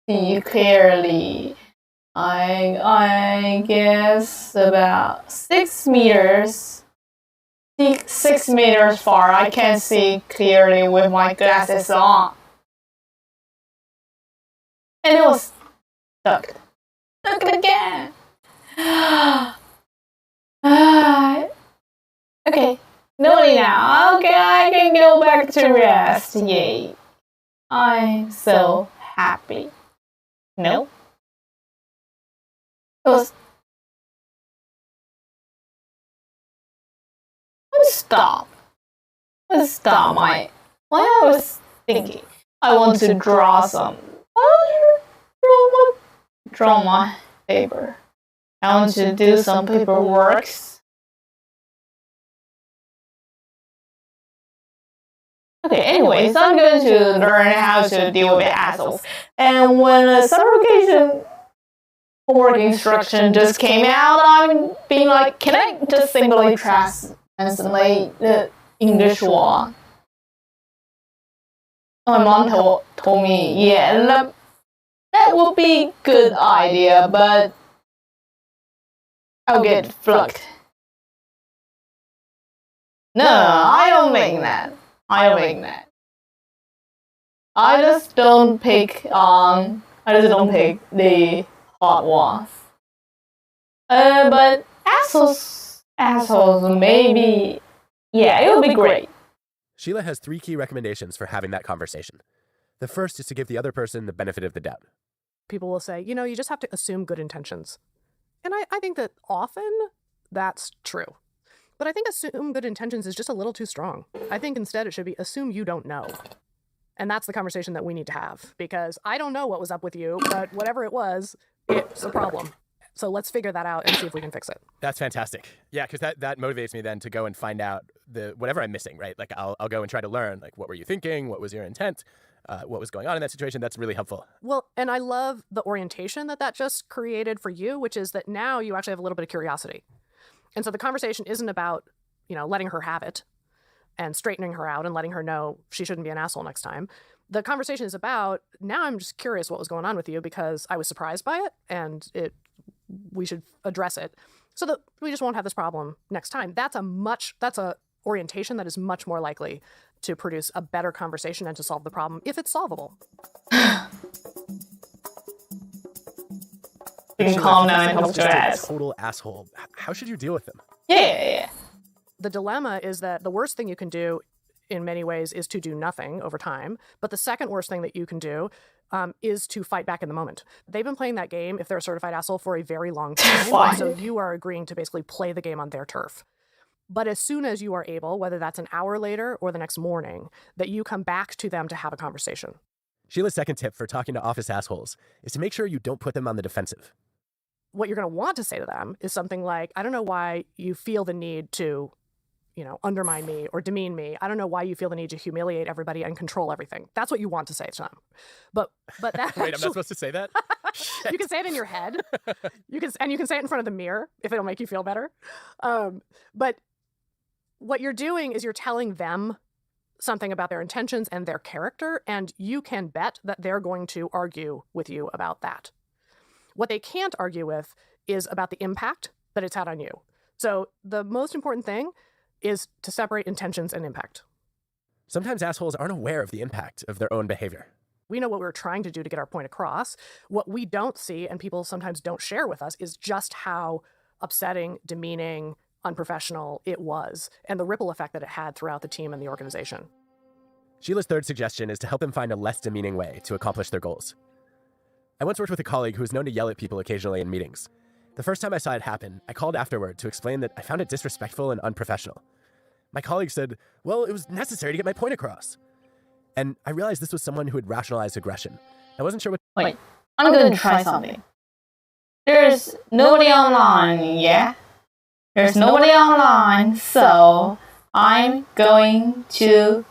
see clearly. I guess about 6 meters. 6 meters far. I can't see clearly with my glasses on. And it was stuck. Stuck again. Okay. No now. Okay, I can go back to rest. Yay. I'm so happy. No? Let's stop. What I was thinking. I want to draw some. Draw my paper. I want to do some paperwork. Okay, anyways, I'm going to learn how to deal with assholes. And when a summer vacation homework instruction just came out, I'm being like, can I just simply translate the English one? My mom told me, yeah, that would be a good idea, but I'll get flunked. No, I don't think that. I just don't pick the hot ones. But assholes, maybe, yeah, it would be great. Sheila has 3 key recommendations for having that conversation. The first is to give the other person the benefit of the doubt. People will say, you just have to assume good intentions. And I think that often that's true. But I think assume good intentions is just a little too strong. I think instead it should be assume you don't know. And that's the conversation that we need to have, because I don't know what was up with you, but whatever it was, it's a problem. So let's figure that out and see if we can fix it. That's fantastic. Yeah, because that motivates me then to go and find out whatever I'm missing, right? Like I'll go and try to learn, like, what were you thinking? What was your intent? What was going on in that situation? That's really helpful. Well, and I love the orientation that just created for you, which is that now you actually have a little bit of curiosity. And so the conversation isn't about, letting her have it and straightening her out and letting her know she shouldn't be an asshole next time. The conversation is about, now I'm just curious what was going on with you because I was surprised by it and we should address it so that we just won't have this problem next time. That's a orientation that is much more likely to produce a better conversation and to solve the problem if it's solvable. You can calm down and help your ass. Total asshole. How should you deal with them? Yeah. The dilemma is that the worst thing you can do in many ways is to do nothing over time. But the second worst thing that you can do is to fight back in the moment. They've been playing that game, if they're a certified asshole, for a very long time. So you are agreeing to basically play the game on their turf. But as soon as you are able, whether that's an hour later or the next morning, that you come back to them to have a conversation. Sheila's second tip for talking to office assholes is to make sure you don't put them on the defensive. What you're going to want to say to them is something like, I don't know why you feel the need to, undermine me or demean me. I don't know why you feel the need to humiliate everybody and control everything. That's what you want to say to them. But that Wait, I'm not supposed to say that? You can say it in your head. You can say it in front of the mirror if it'll make you feel better. But what you're doing is you're telling them something about their intentions and their character, and you can bet that they're going to argue with you about that. What they can't argue with is about the impact that it's had on you. So the most important thing is to separate intentions and impact. Sometimes assholes aren't aware of the impact of their own behavior. We know what we're trying to do to get our point across. What we don't see, and people sometimes don't share with us, is just how upsetting, demeaning, unprofessional it was, and the ripple effect that it had throughout the team and the organization. Sheila's third suggestion is to help them find a less demeaning way to accomplish their goals. I once worked with a colleague who was known to yell at people occasionally in meetings. The first time I saw it happen, I called afterward to explain that I found it disrespectful and unprofessional. My colleague said, well, it was necessary to get my point across. And I realized this was someone who had rationalized aggression. I wasn't sure what... Wait, I'm going to try something. There's nobody online, yeah? There's nobody online, so I'm going to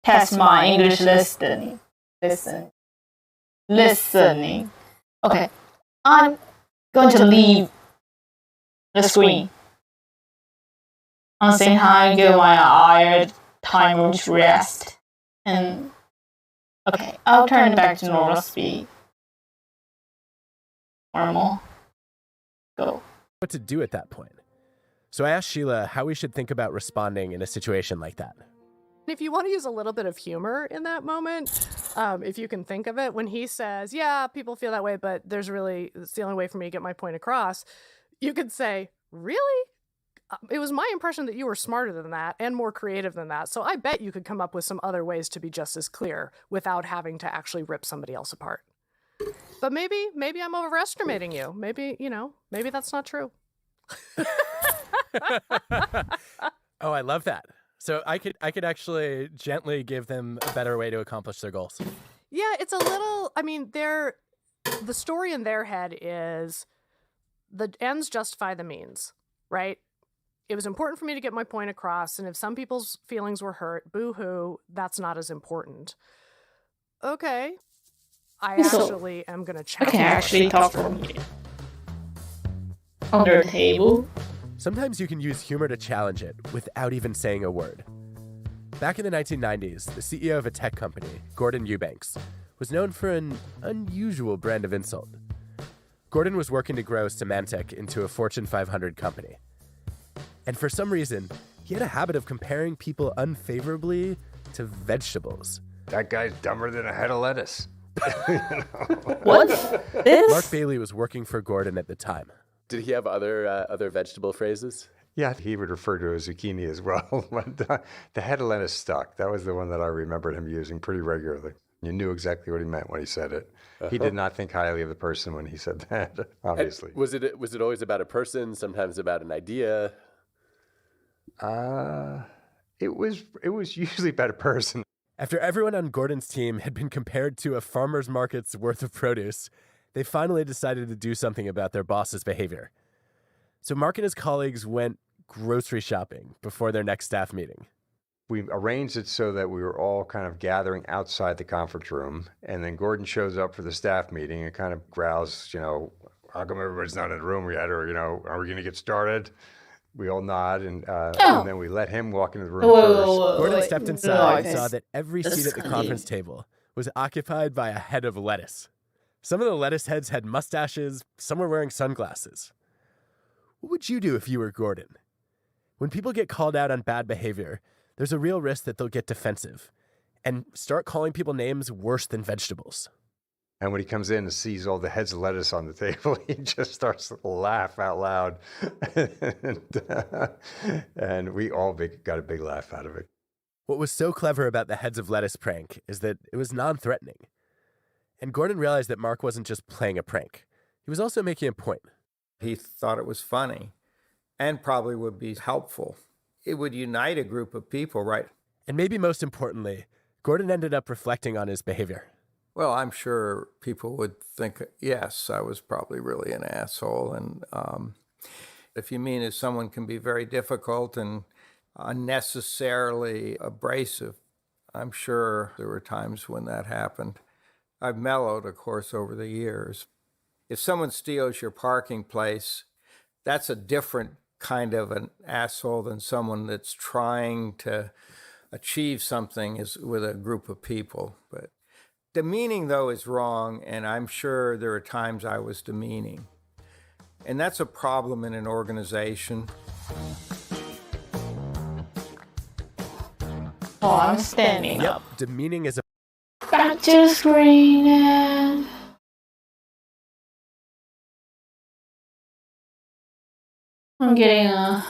test my English listening. Listening. Okay, I'm going to leave the screen. On the same time, give my eye time to rest. And okay, I'll turn it back to normal speed. Normal. Go. What to do at that point. So I asked Sheila how we should think about responding in a situation like that. If you want to use a little bit of humor in that moment, if you can think of it, when he says, yeah, people feel that way, but it's the only way for me to get my point across, you could say, really? It was my impression that you were smarter than that and more creative than that. So I bet you could come up with some other ways to be just as clear without having to actually rip somebody else apart. But maybe I'm overestimating you. Maybe that's not true. Oh, I love that. So I could actually gently give them a better way to accomplish their goals. Yeah, it's a little, the story in their head is the ends justify the means, right? It was important for me to get my point across, and if some people's feelings were hurt, boo-hoo, that's not as important. Okay. I actually am going to challenge. I can actually talk from here. Under the table. Sometimes you can use humor to challenge it without even saying a word. Back in the 1990s, the CEO of a tech company, Gordon Eubanks, was known for an unusual brand of insult. Gordon was working to grow Symantec into a Fortune 500 company. And for some reason, he had a habit of comparing people unfavorably to vegetables. That guy's dumber than a head of lettuce. What? Mark Bailey was working for Gordon at the time. Did he have other vegetable phrases? Yeah, he would refer to a zucchini as well. But the head of lettuce stuck. That was the one that I remembered him using pretty regularly. You knew exactly what he meant when he said it. He did not think highly of the person when he said that, obviously. And was it always about a person, sometimes about an idea? It was usually about a person. After everyone on Gordon's team had been compared to a farmer's market's worth of produce, they finally decided to do something about their boss's behavior. So Mark and his colleagues went grocery shopping before their next staff meeting. We arranged it so that we were all kind of gathering outside the conference room, and then Gordon shows up for the staff meeting and kind of growls, how come everybody's not in the room yet, or, are we going to get started? We all nod, and then we let him walk into the room first. Gordon stepped inside and saw that every seat at the conference table was occupied by a head of lettuce. Some of the lettuce heads had mustaches, some were wearing sunglasses. What would you do if you were Gordon? When people get called out on bad behavior, there's a real risk that they'll get defensive and start calling people names worse than vegetables. And when he comes in and sees all the heads of lettuce on the table, he just starts to laugh out loud. And we all got a big laugh out of it. What was so clever about the heads of lettuce prank is that it was non-threatening. And Gordon realized that Mark wasn't just playing a prank. He was also making a point. He thought it was funny and probably would be helpful. It would unite a group of people, right? And maybe most importantly, Gordon ended up reflecting on his behavior. Well, I'm sure people would think, yes, I was probably really an asshole. And if you mean if someone can be very difficult and unnecessarily abrasive, I'm sure there were times when that happened. I've mellowed, of course, over the years. If someone steals your parking place, that's a different kind of an asshole than someone that's trying to achieve something with a group of people. But demeaning, though, is wrong, and I'm sure there are times I was demeaning. And that's a problem in an organization. Oh, I'm standing up. Demeaning is a... Back to the screen and... I'm getting a...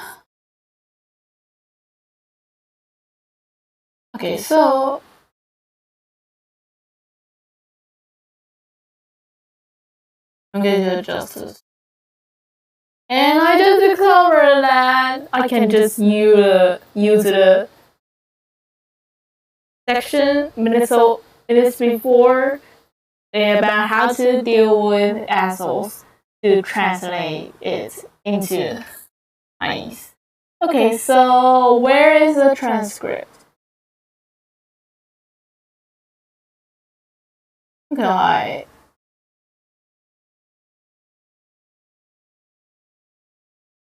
Okay, so... I'm getting the adjust this. And I just discovered that I can just use the section minutes before about how to deal with assholes to translate it into Chinese. Okay, so where is the transcript? Okay.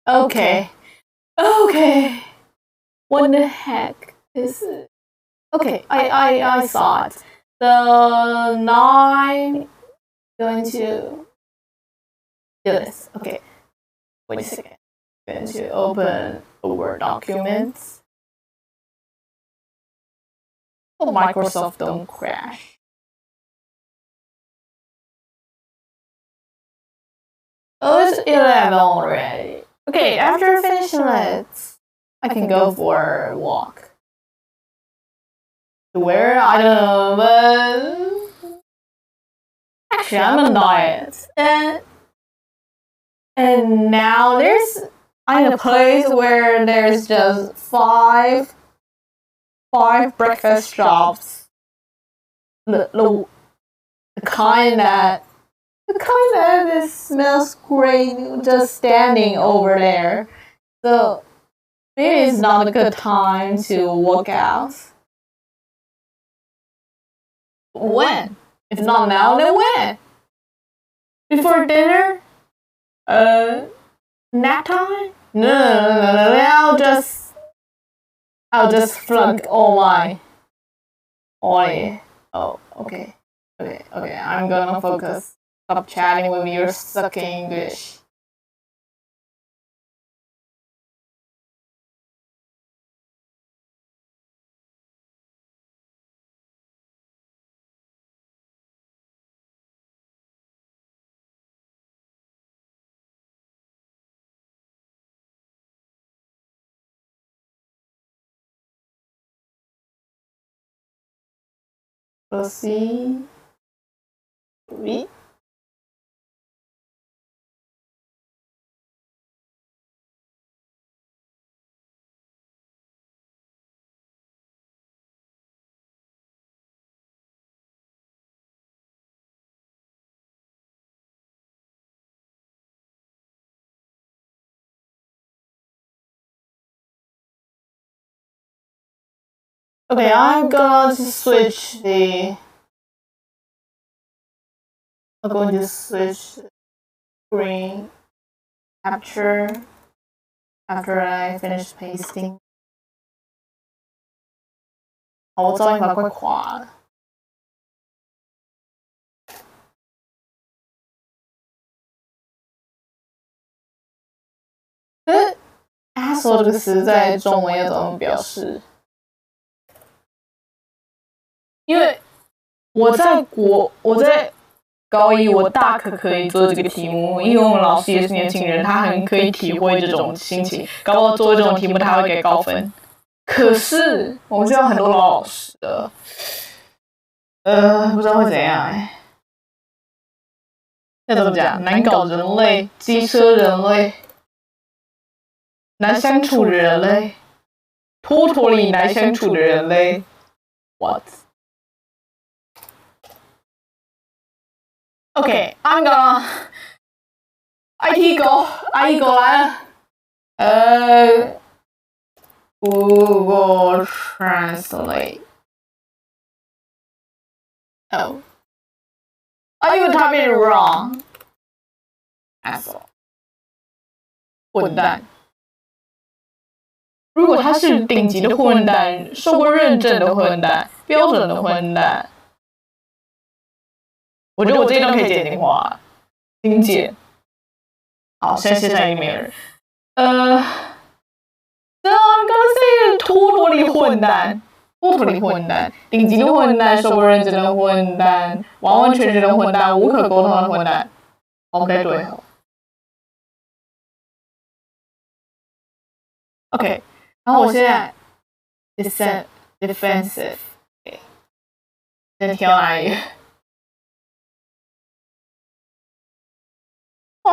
Okay. What the heck is it? Okay, I saw it. So now I'm going to do this. Okay. Wait a second. I'm going to open a Word document. Oh, Microsoft don't crash. Oh, it's 11 already. Okay, after finishing it, I can go for a walk. Where? I don't know, but actually I'm on a diet. And now I'm in a place where there's just five breakfast shops. The kind that smells great just standing over there. So maybe it's not a good time to walk out. When? If not now, then when? Before dinner? Nap time? No. I'll just flunk all my. Oh, okay. I'm gonna focus. Stop chatting with your sucking English. Proceed. Oui. Okay, I'm going to switch screen capture after I finish pasting. 我噪音快垮了。asshole 这个词在中文要怎么表示？因为我在高一，我大可以做这个题目，因为我们老师也是年轻人，他很可以体会这种心情，搞不好做这种题目他会给高分。可是我们学校很多老师的，不知道会怎样要怎么讲？难搞人类，机车人类，难相处的人类，妥里难相处的人类。What? Okay, I'm gonna IT 狗来了。Google Translate. Oh. Are you typing it wrong? Asshole. 混蛋。如果他是顶级的混蛋，受过认证的混蛋，标准的混蛋。我觉得我这一段可以剪精华，精简。好，现在线上已经没人。So I'm gonna say 妥里混蛋，顶级的混蛋，受过认证的混蛋，完全的混蛋，无可沟通的混蛋。OK， 对。OK， 然后我现在 defensive， 先挑哪一个？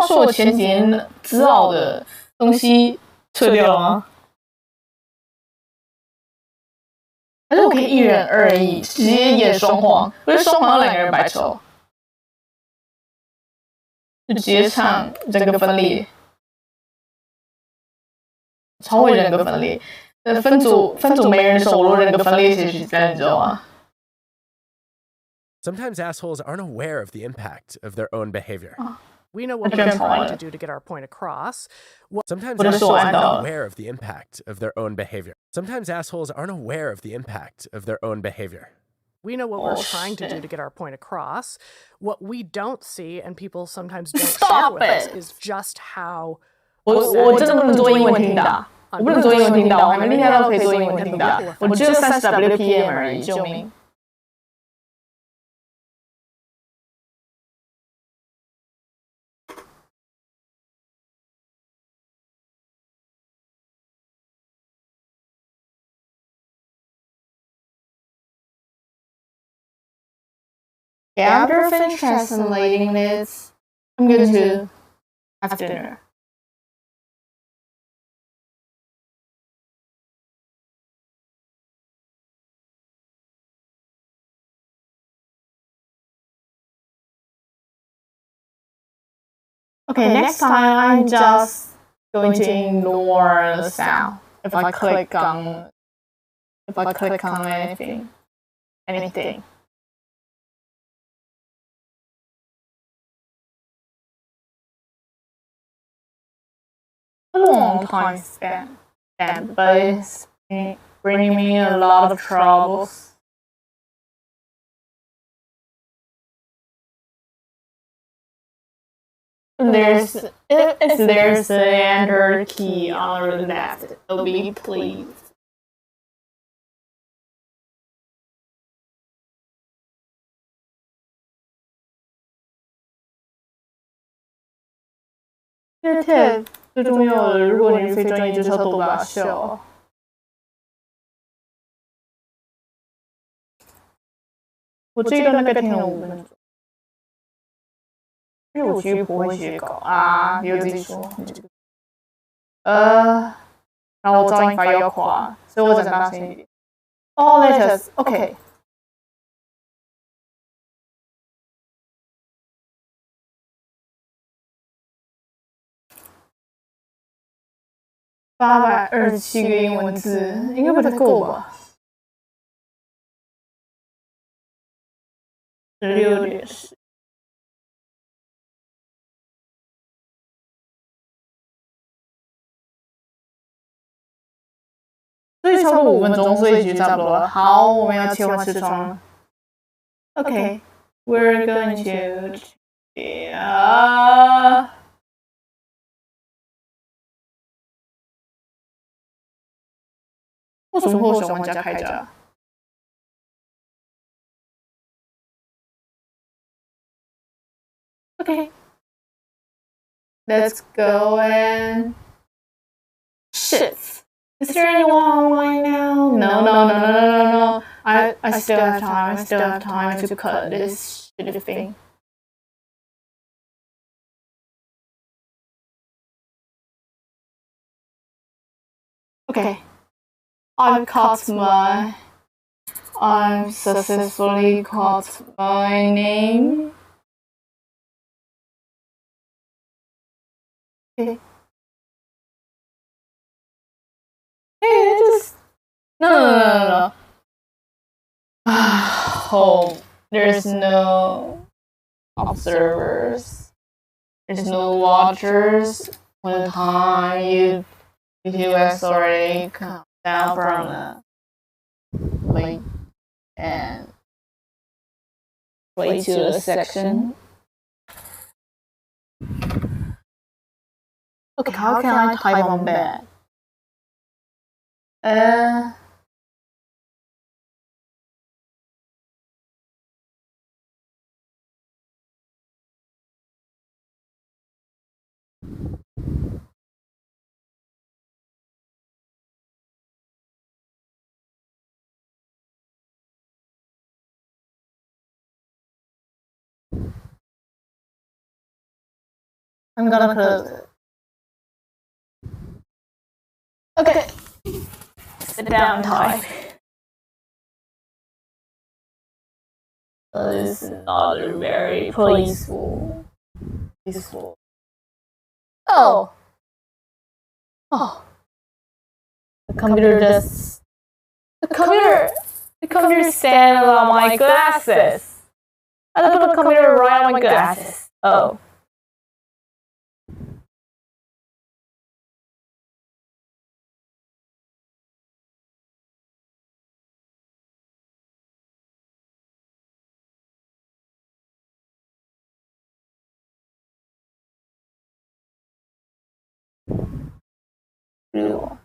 说我前几年知道的东西撤掉了吗？还是我可以一人而已，直接演双簧，不是双簧两个人白手，就直接唱人格分裂，超会人格分裂。分组没人的时候，我人格分裂写曲单，你知道吗？ Sometimes assholes aren't aware of the impact of their own behavior. We know what we're trying to do to get our point across. Sometimes assholes aren't aware of the impact of their own behavior. Sometimes assholes aren't aware of the impact of their own behavior. We know what we're trying to do to get our point across. What we don't see and people sometimes don't share with us is just how. 我真的不能做英文听打，我不能做英文听打，我还没厉害到可以做英文听打，我只有30 WPM 而已，救命！ After finish translating this, I'm going to have dinner. Okay, next time I'm just going to ignore the sound if I click on anything. A long time spent, but it's bringing me a lot of troubles. If there's an enter key on the left, it'll be please. TED 最重要的，如果你是非专业，就是要逗大家笑。我这一段大概听了5分钟。 因为我其实不会写稿啊，别自己说。然后我噪音法又要垮，所以我讲大声一点。All letters, OK。827个英文字，应该不太够吧？16.10。 所以超过5分钟，所以就差不多了。好，我们要切换视窗了。Okay, we're going to 为什么会有小玩家开着？Okay, let's go and shift. Is there anyone online now? No. I still have time. I still have time to cut this shitty thing. Okay. I've successfully cut my name. Okay. Hey, just no. Oh, there's no observers. There's no watchers. When the time YouTube has already come down from the plate and play to the section. Okay, how can I type on bed? I'm gonna close it. Okay. Sit down, type. This is not very peaceful. Oh. The computer stand on my glasses. I put the computer right on my glasses. Oh. Blue.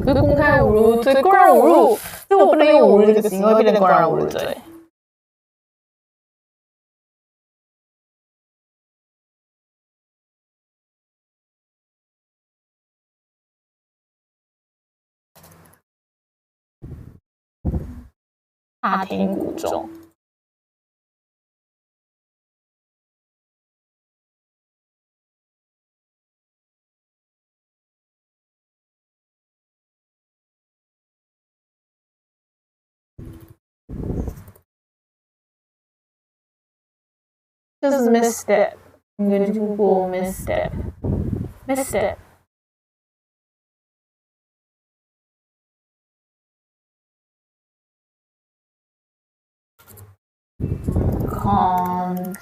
그公开侮辱罪，公然侮辱，所以我不能用侮辱这个词，因为变成公然侮辱罪。大庭古众。Just misstep. I'm going to Google misstep. Misstep. Con.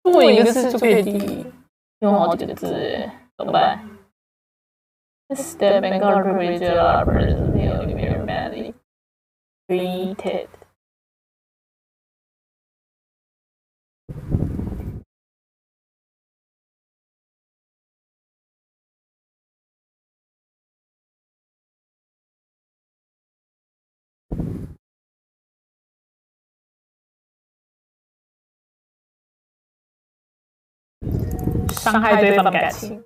中文一个字就可以用好几个字，怎么办？Step and contribute to our personal madly created. .伤害对方的感情。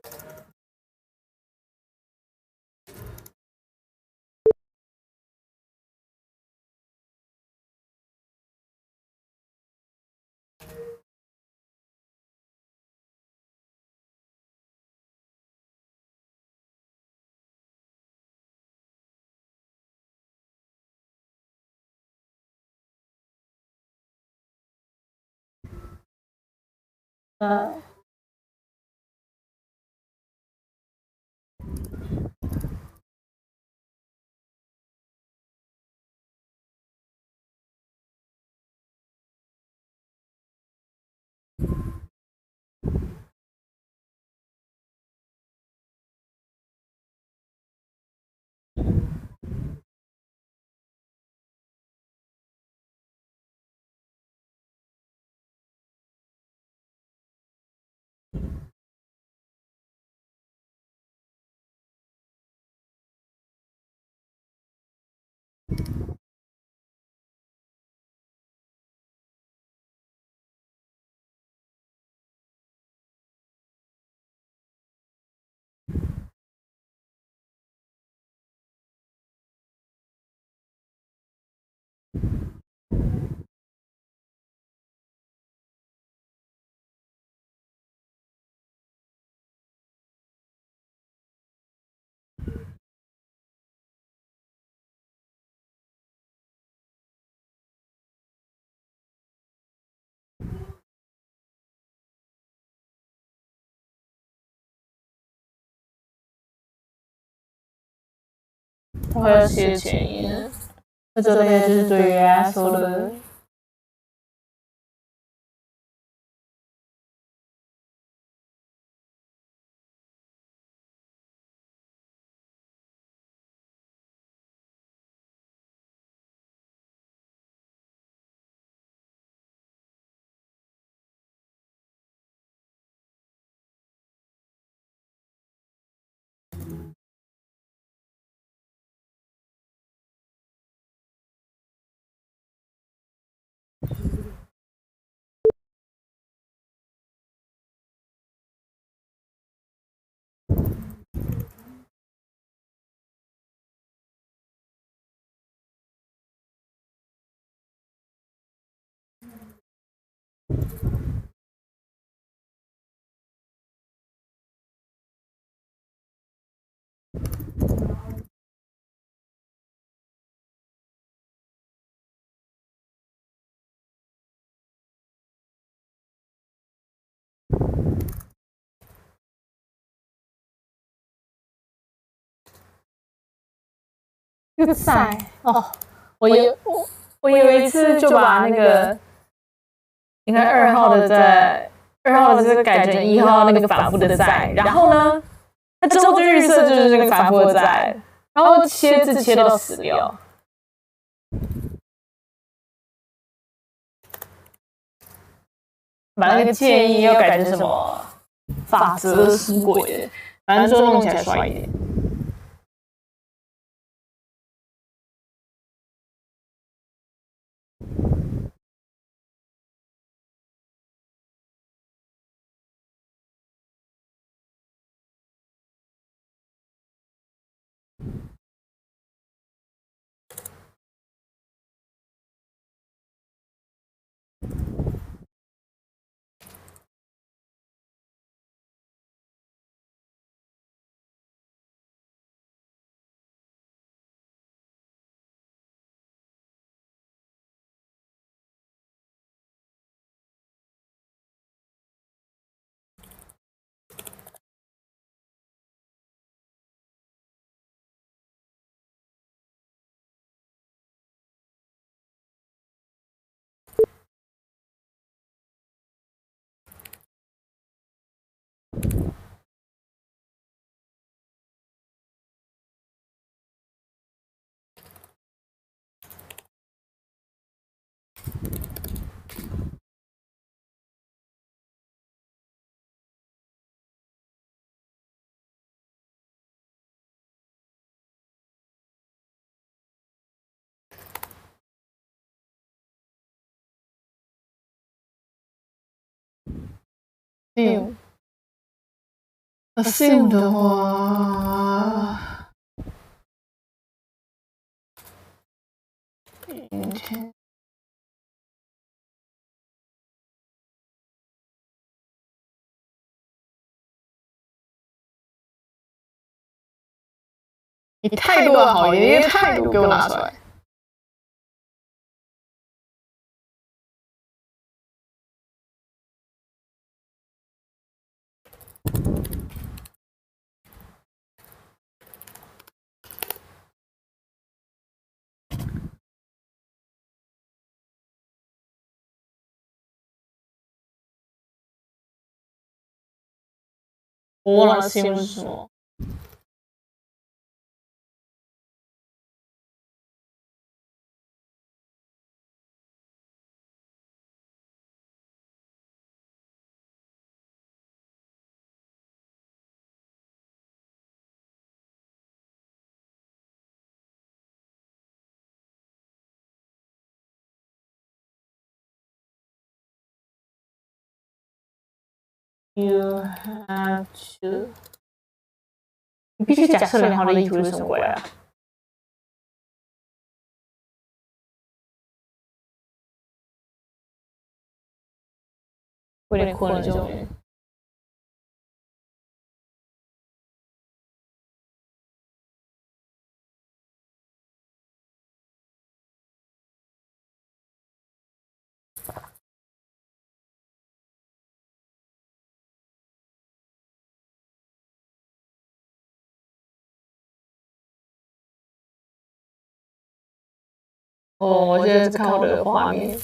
快要写前言，那这类就是对于 asshole 的。这个在哦，我有一次就把那个应该2号的这个改成1号那个反复的在，然后呢，它之后就预测就是那个反复的在，然后切字切到死掉。把那个建议要改成什么法则什么鬼的，反正就弄起来帅一点。assume 的话，你态度要好一点，你的态度给我拿出来。我忘了新闻是什么。You have to， 你必须假设良好的意图是什么鬼啊？我有点困了，终于。我现在在看我的画面，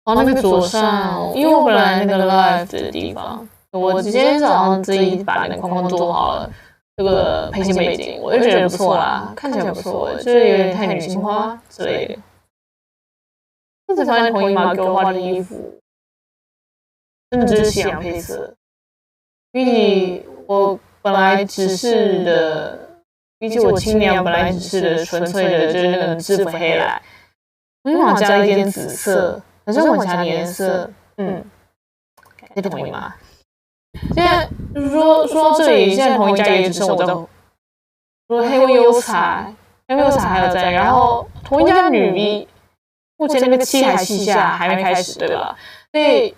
那个左上，因为我本来那个 live 的地方，我今天早上自己把那个框框做好了，这个配线背景，我就觉得不错啦，看起来不错，就是有点太女性化之类的。这次发现同一码给我画的衣服，真的就是夕阳配色，比起我本来指示的，比起我清凉本来指示的纯粹的，就是那个制服黑蓝。我因为加了一点紫色，可是我加的颜色，是同一码。现在就是说到这里，现在同一家也只剩我在说黑灰优彩，黑灰优彩还有在，然后同一家女一，目前那个七海系下还没开始，对吧？所以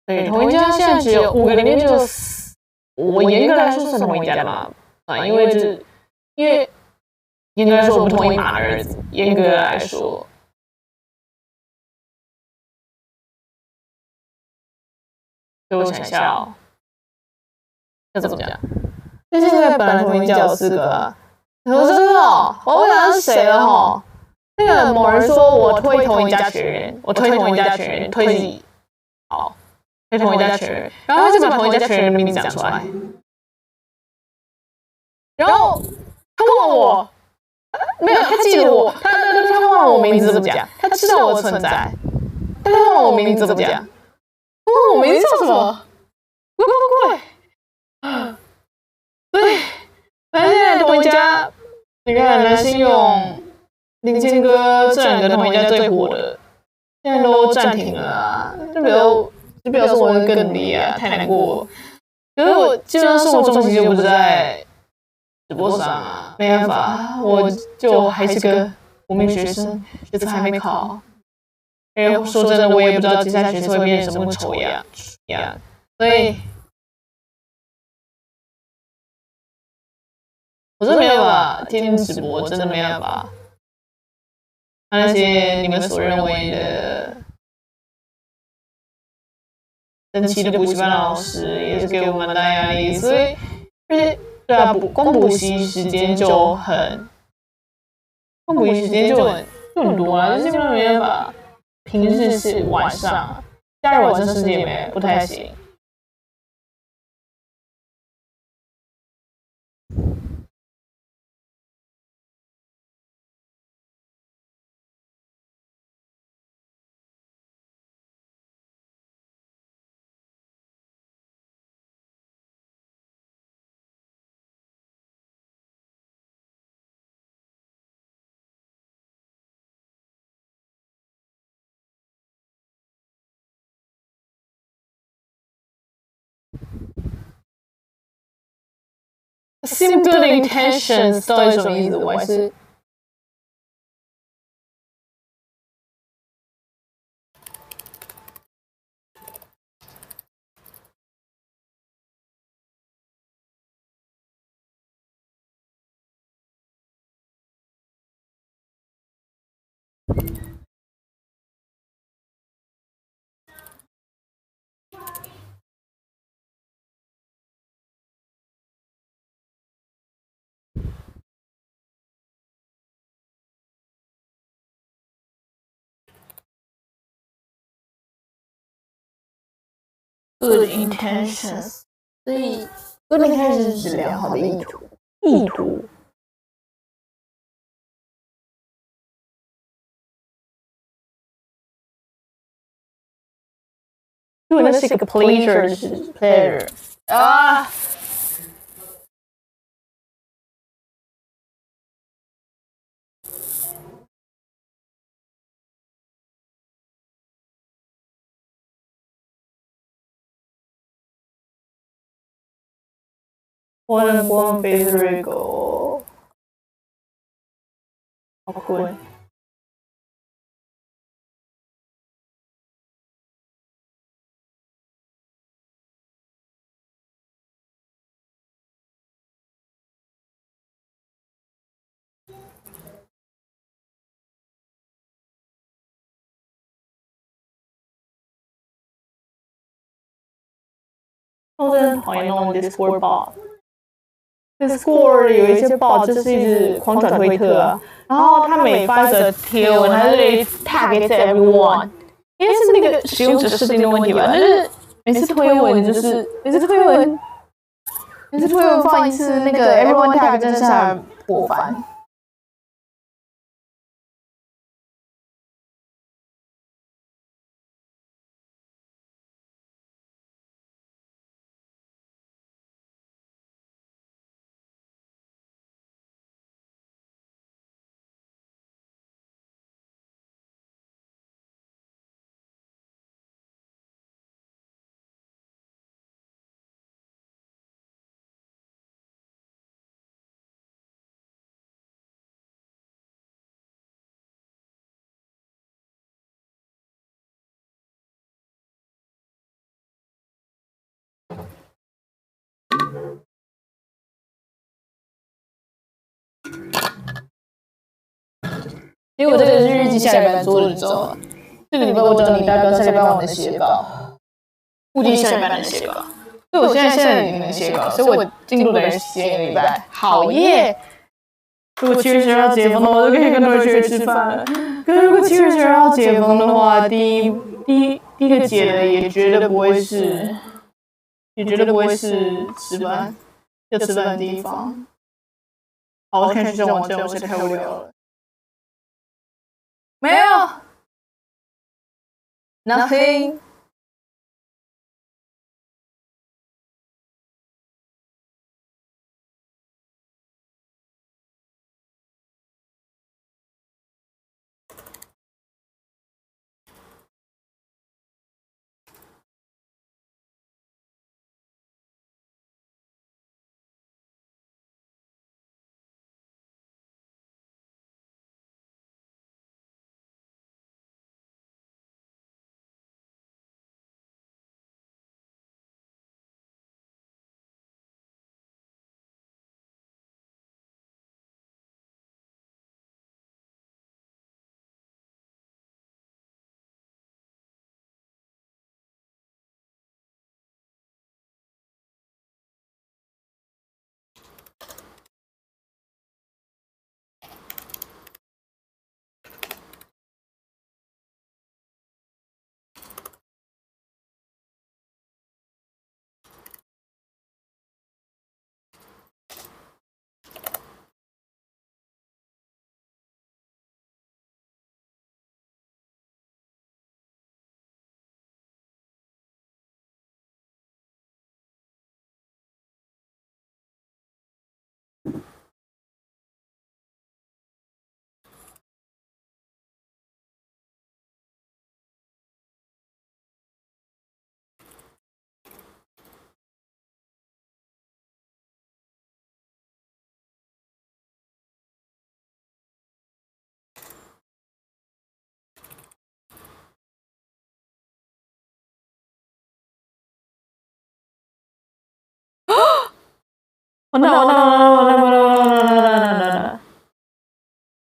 对同一家现在只有5个里面就有4，我严格来说算同一家的嘛，因为严格来说，我不同意马的儿子。严格来说，给我想一下哦，要怎么讲？就现在本来同一家有4个啊，我真的哦，我不想是谁了吼。那个某人说我推同一家全员，我推同一家全员，推自己好，推同一家全员，然后他就把同一家全员的名字讲出来，然后他问我。没有，他记得我，他忘了我名字怎么讲，他知道我的存在，但他忘了我名字怎么讲，问我名字叫什么？会不会？对，反正现在同一家，你看男星勇、林健哥这2个同一家最火的，现在都暂停了啊，就表示我更努力啊，太难过。可是我基本上生活重心就不在直播上啊，没办法，我就还是个无名学生，学测还没考。说真的，我也不知道接下来学测会变成什么丑样，所以我真的没办法天天直播，真的没办法。那些你们所认为的神奇的补习班老师，也是给我蛮大压力，所以对啊，光补习时间就很多啊，就基本上没办法。平日是晚上，假日晚上时间也不太行。Seem good intentions 到底什么意思？我还是good intentions， 所以 good intentions 是指良好的意图。如果那是一个 pleasure 是 pleasure 啊。我能光背着这个，好困。我真的很讨厌那种 Discord bot。Discord 有一些 bot 就是一直狂转推特啊，然后他每发一个贴文，他就会 tag it to everyone， 应该是那个使用者设定的问题吧，但是每次推文放一次那个 everyone tag 真的是很破烦。因为我这个是日记下礼拜做的，你知道吗？这个礼拜我教你大纲，下礼拜我能写稿，预计下礼拜能写稿。所以我现在已经能写稿，所以我进度等于写一个礼拜。好耶！如果7月12号解封的话，我就可以跟同学吃饭了。可是如果7月12号解封的话，第一个解的也绝对不会是吃饭，要吃饭的地方。好，我看学校网站，我实在太无聊了。没有 ，nothing。完蛋！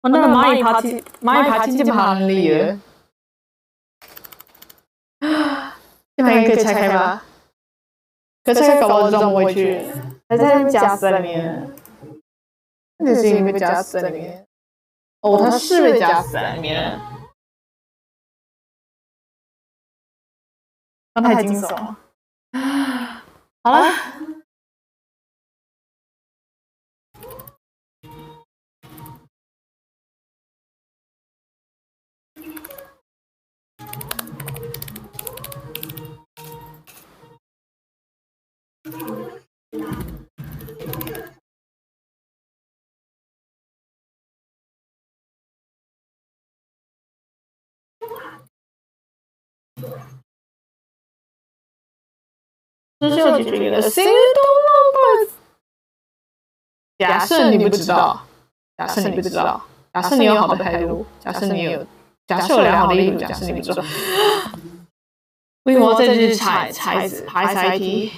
完蛋！蚂蚁爬进键盘里了。键盘可以拆开吧？可拆开搞不好就装不回去，还在那边夹死在里面。那是因为被夹死在里面。哦，他是被夹死在里面。那太惊悚了。好了。这是要解决一个心动浪漫。假设你不知道，假设你有好的态度，假设有良好的意图，假设你不知道，为什么要在这里猜题？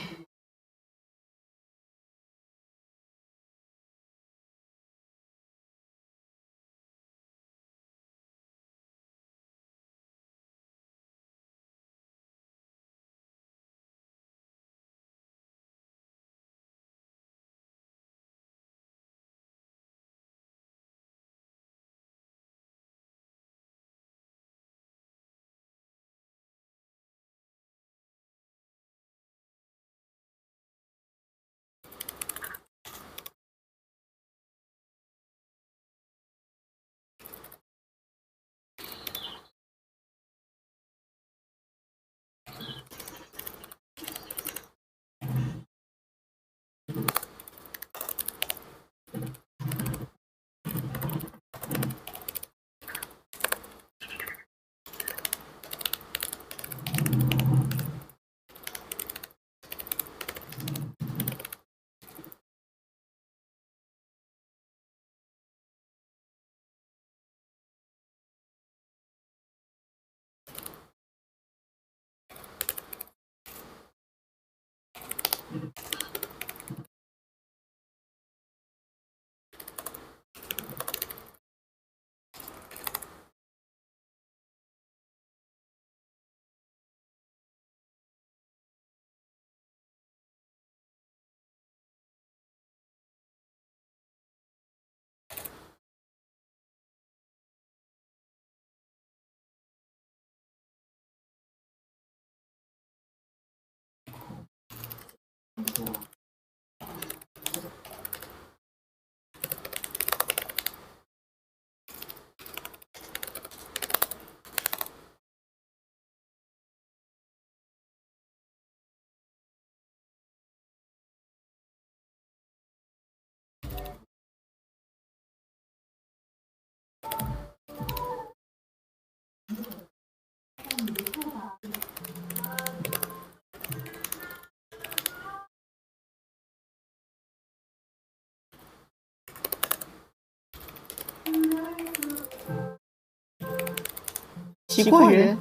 习惯人。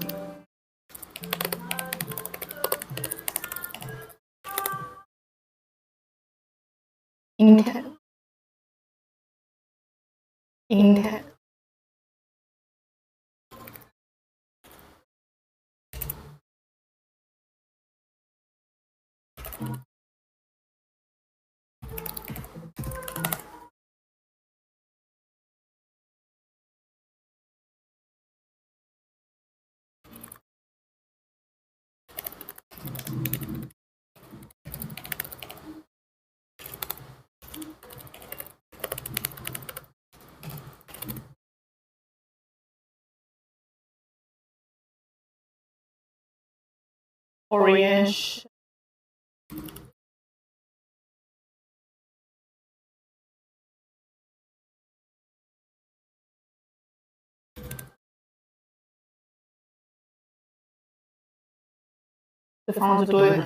Intel。Intel。Orientation。这房子对了。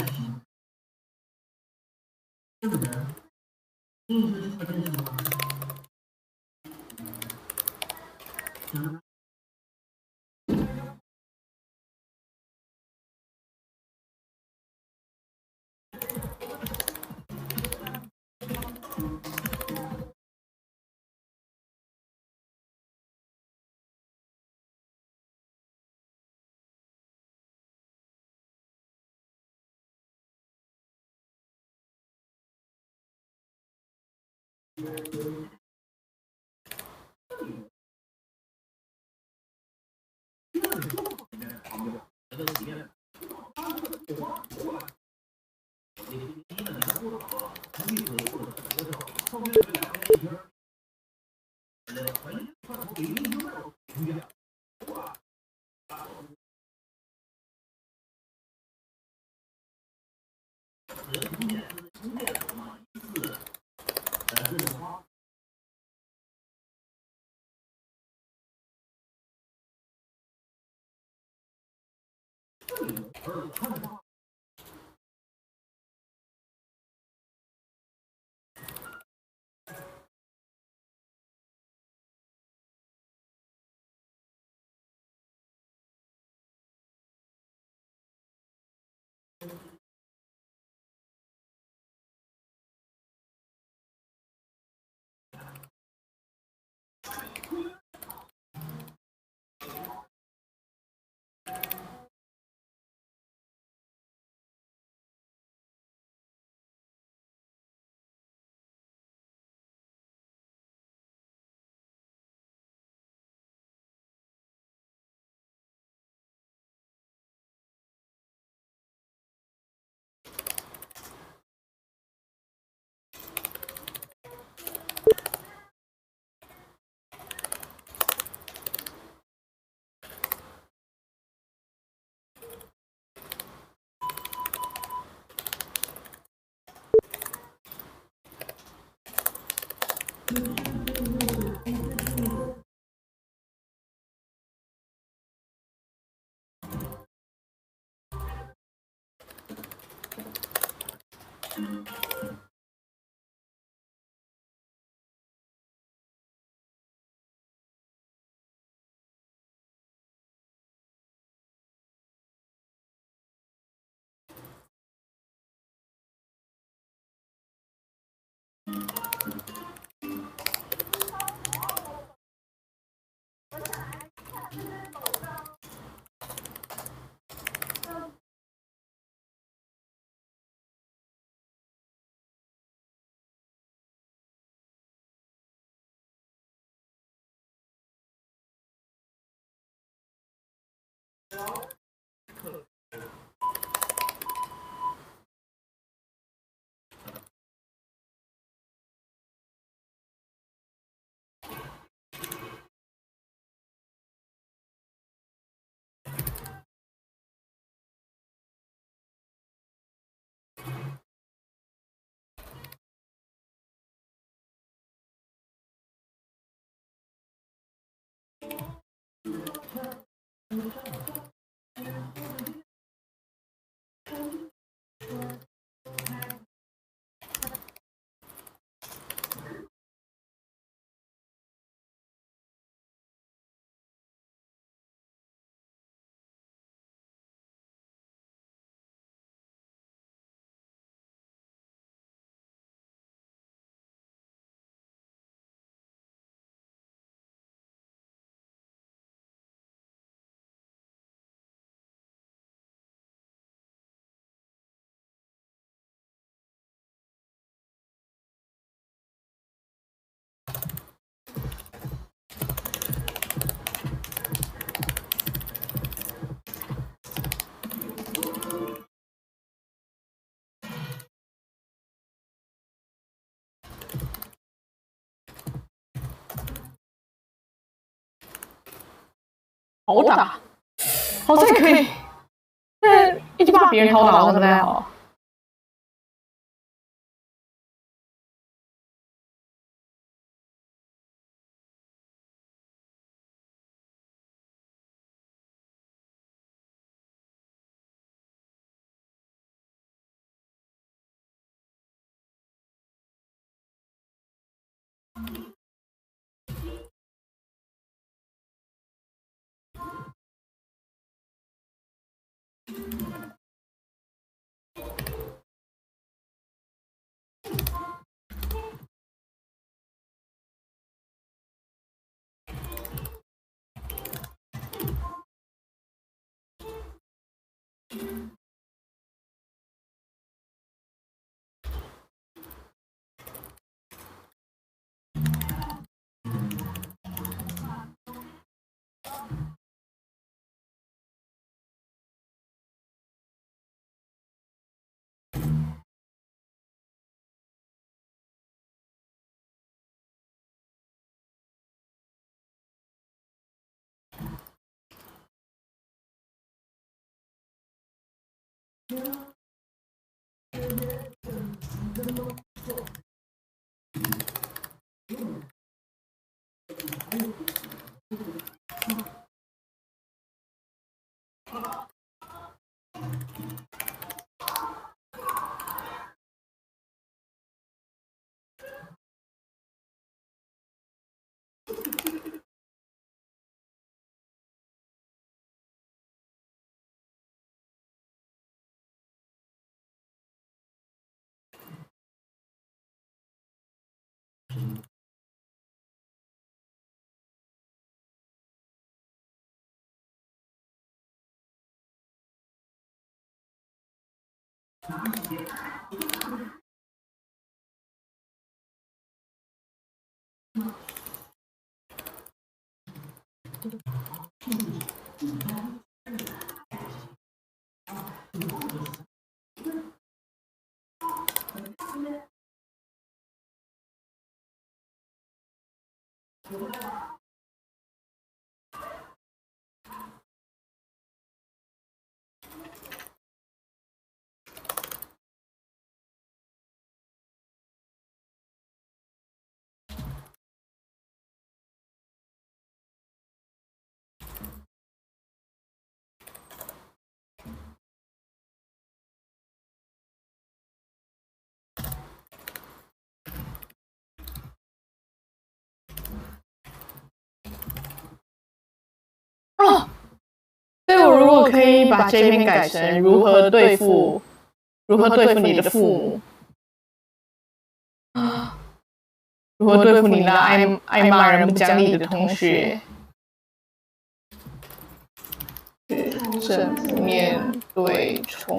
好打，好像可以，一直骂别人好打，好像不太好。哦，所以我如果可以把这篇改成如何对付你的父母啊，如何对付你那爱骂人不讲理的同学，正面对冲。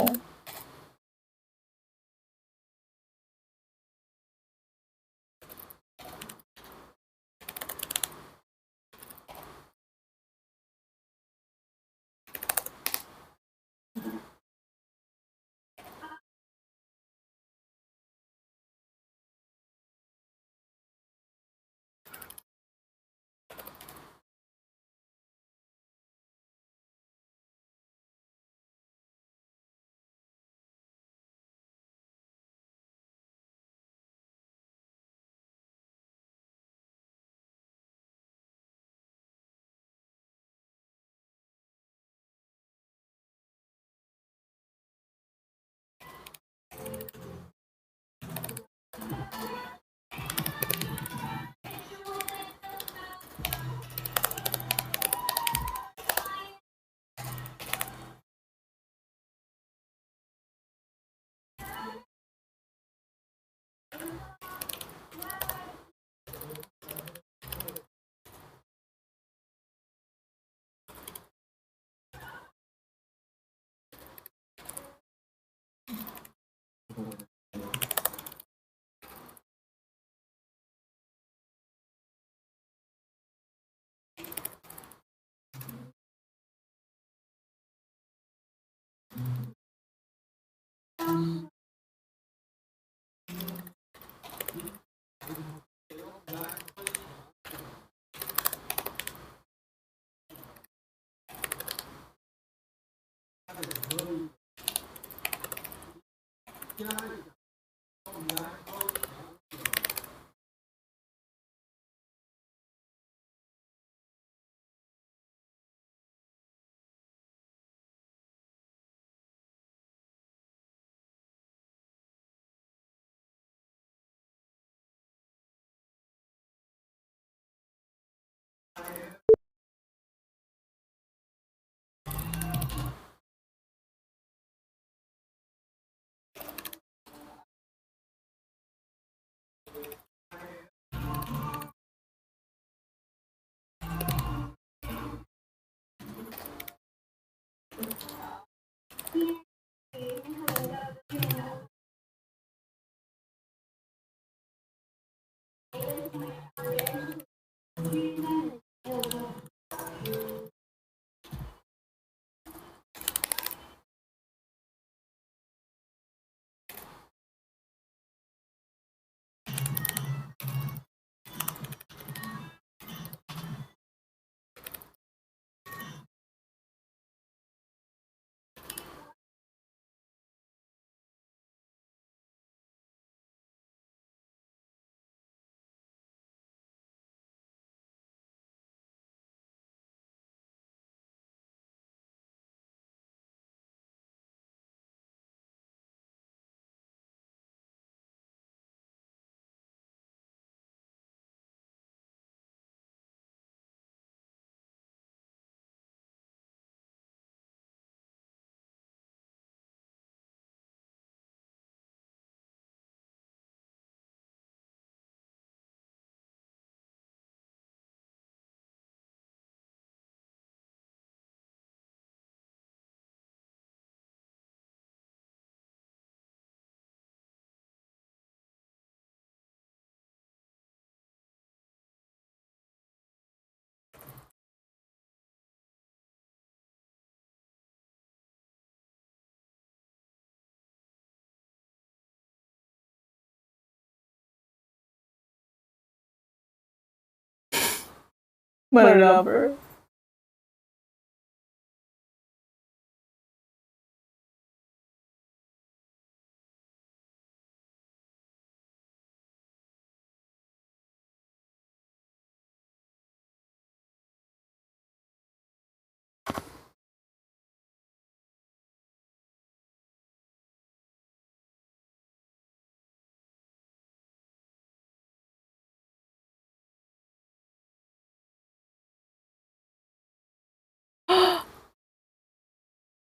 My lover。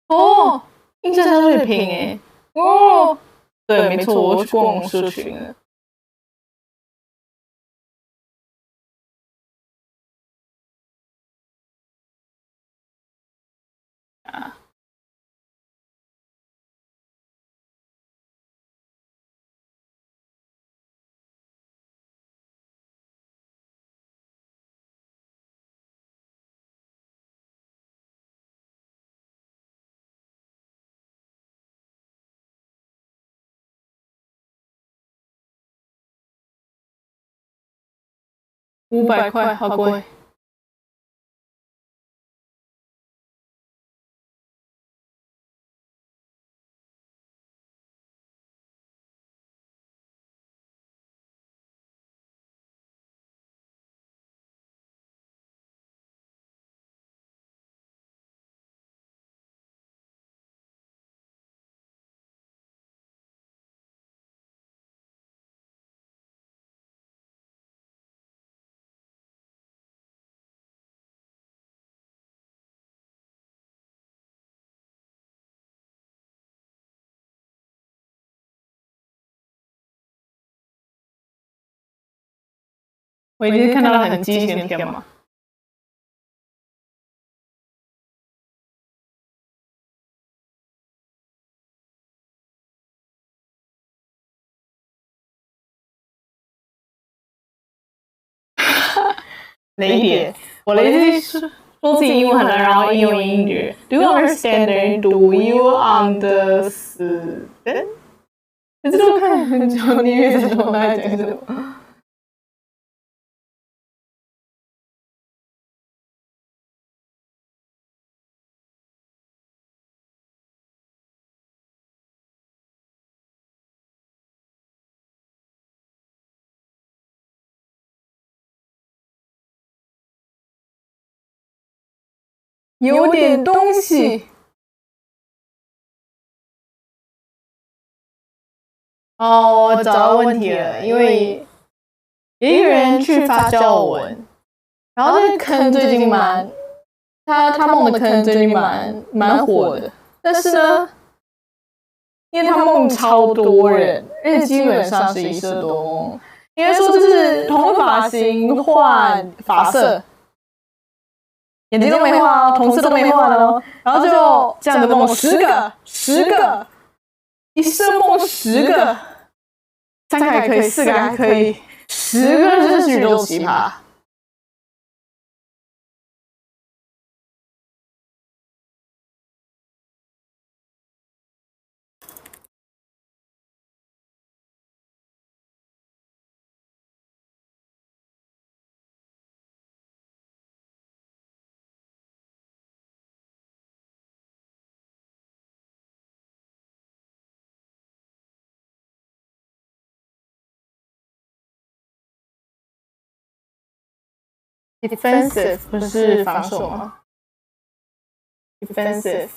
哦，印象香水瓶哎，哦，对，没错，我去逛社群了。啊，500块，好贵。我已经看到了很畸形的天嘛。哪一点？我的意思是说自己英文很烂，然后应用英语。Do you understand? Do you understand? 你这都看很久，你也在懂他在讲什么。有点东西。哦，我找到问题了，因为有一个人去发酵文，然后这个坑最近他梦的坑最近蛮火的，但是呢，因为他梦超多人，而且基本上是一色多梦，应该说这是同个发型换发色，眼睛都没换哦，同色都没换哦，然后就这样的梦10个，一色梦10个，3个还可以，4个还可以，10个真是宇宙奇葩。Defensive 不是防守吗 ？Defensive，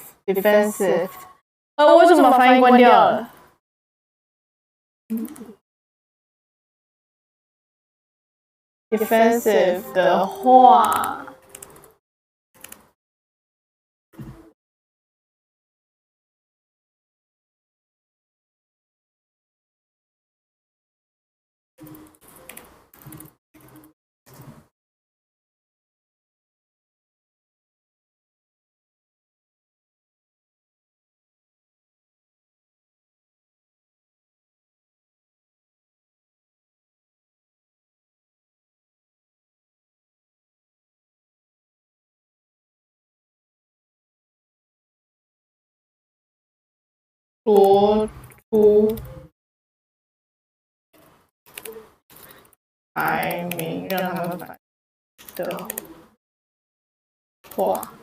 我为什么把翻译关掉了 ？Defensive 的话，夺出排名，让他们反的话，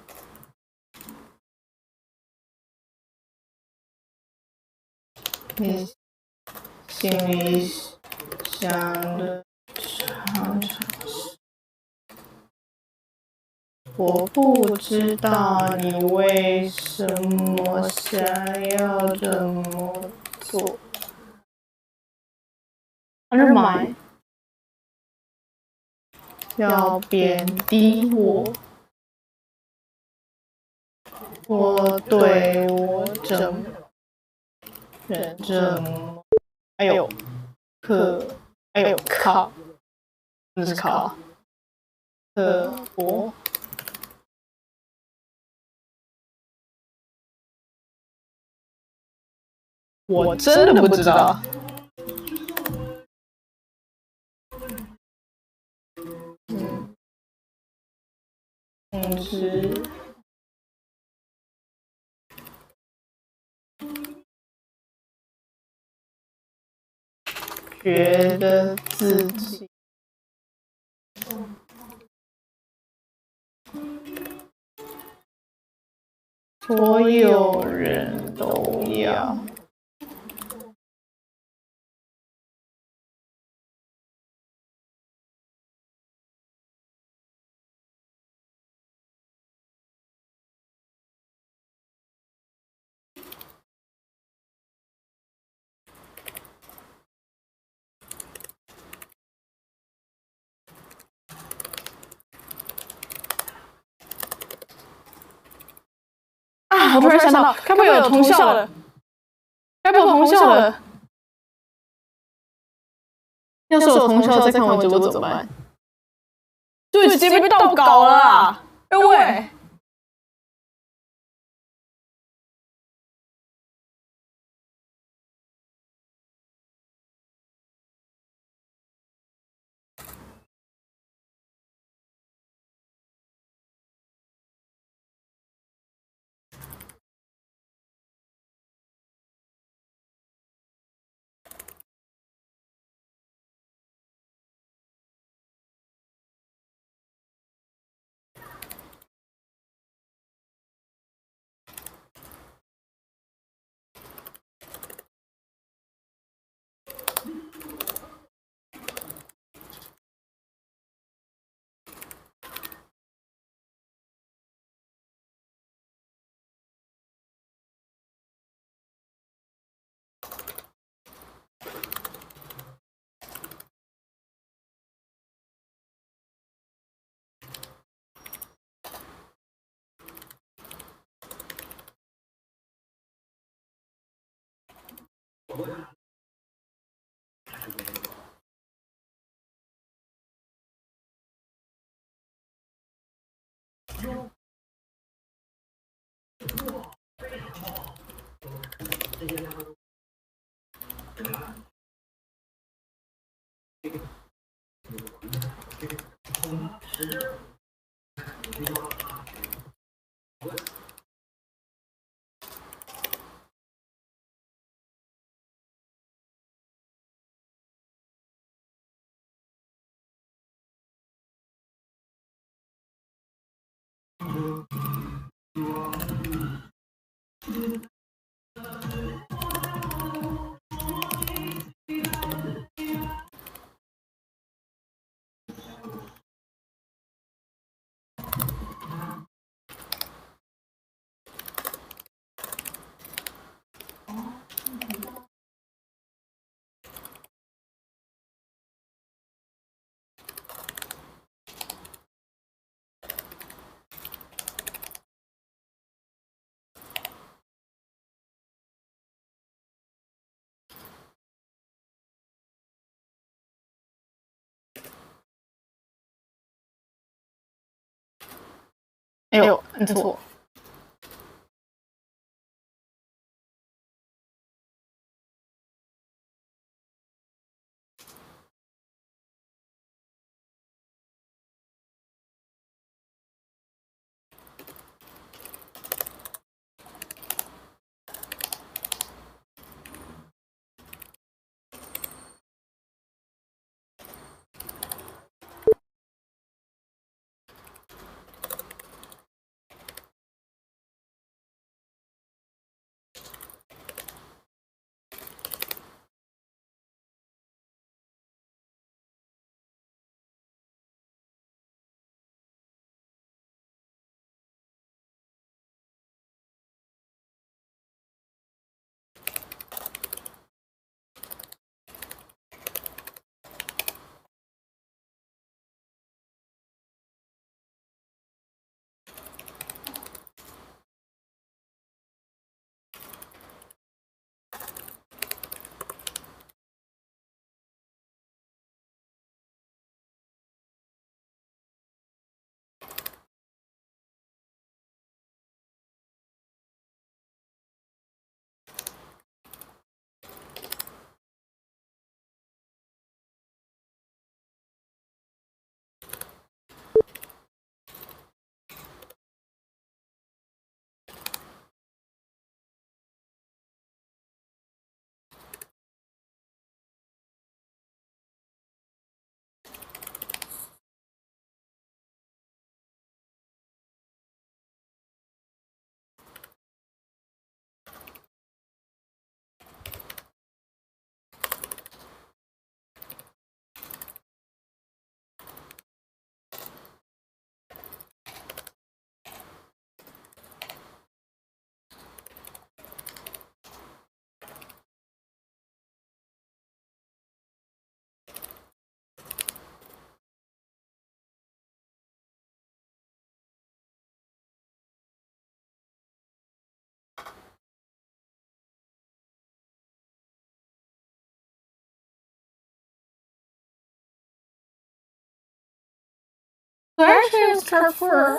你心里想的常常是，我不知道你为什么想要这么做。Never mind， 要贬低我，我对我这么人这么，哎呦靠，不是靠，我真的不知道。控制觉得自己所有人都要。啊！我突然想到，该不会有同校的？该不会有同校的？要是有同校在看我直播怎么办？对，直接被盗稿了啊！哎喂！哎呦，按错。Actually, it's Carrefour.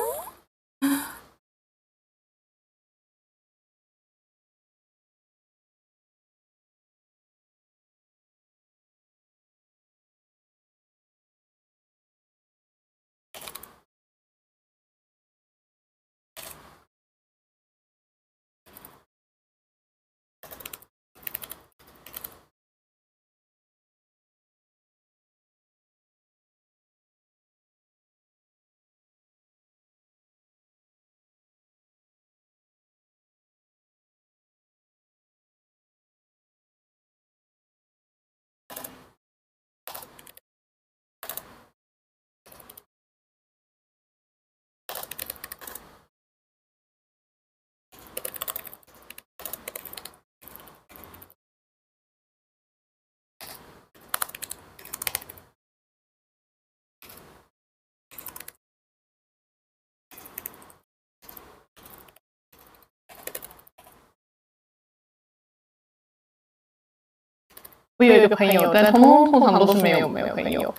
我有一个朋友，但通常都是没有朋友。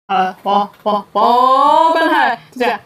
好了，我笨蛋，就这样。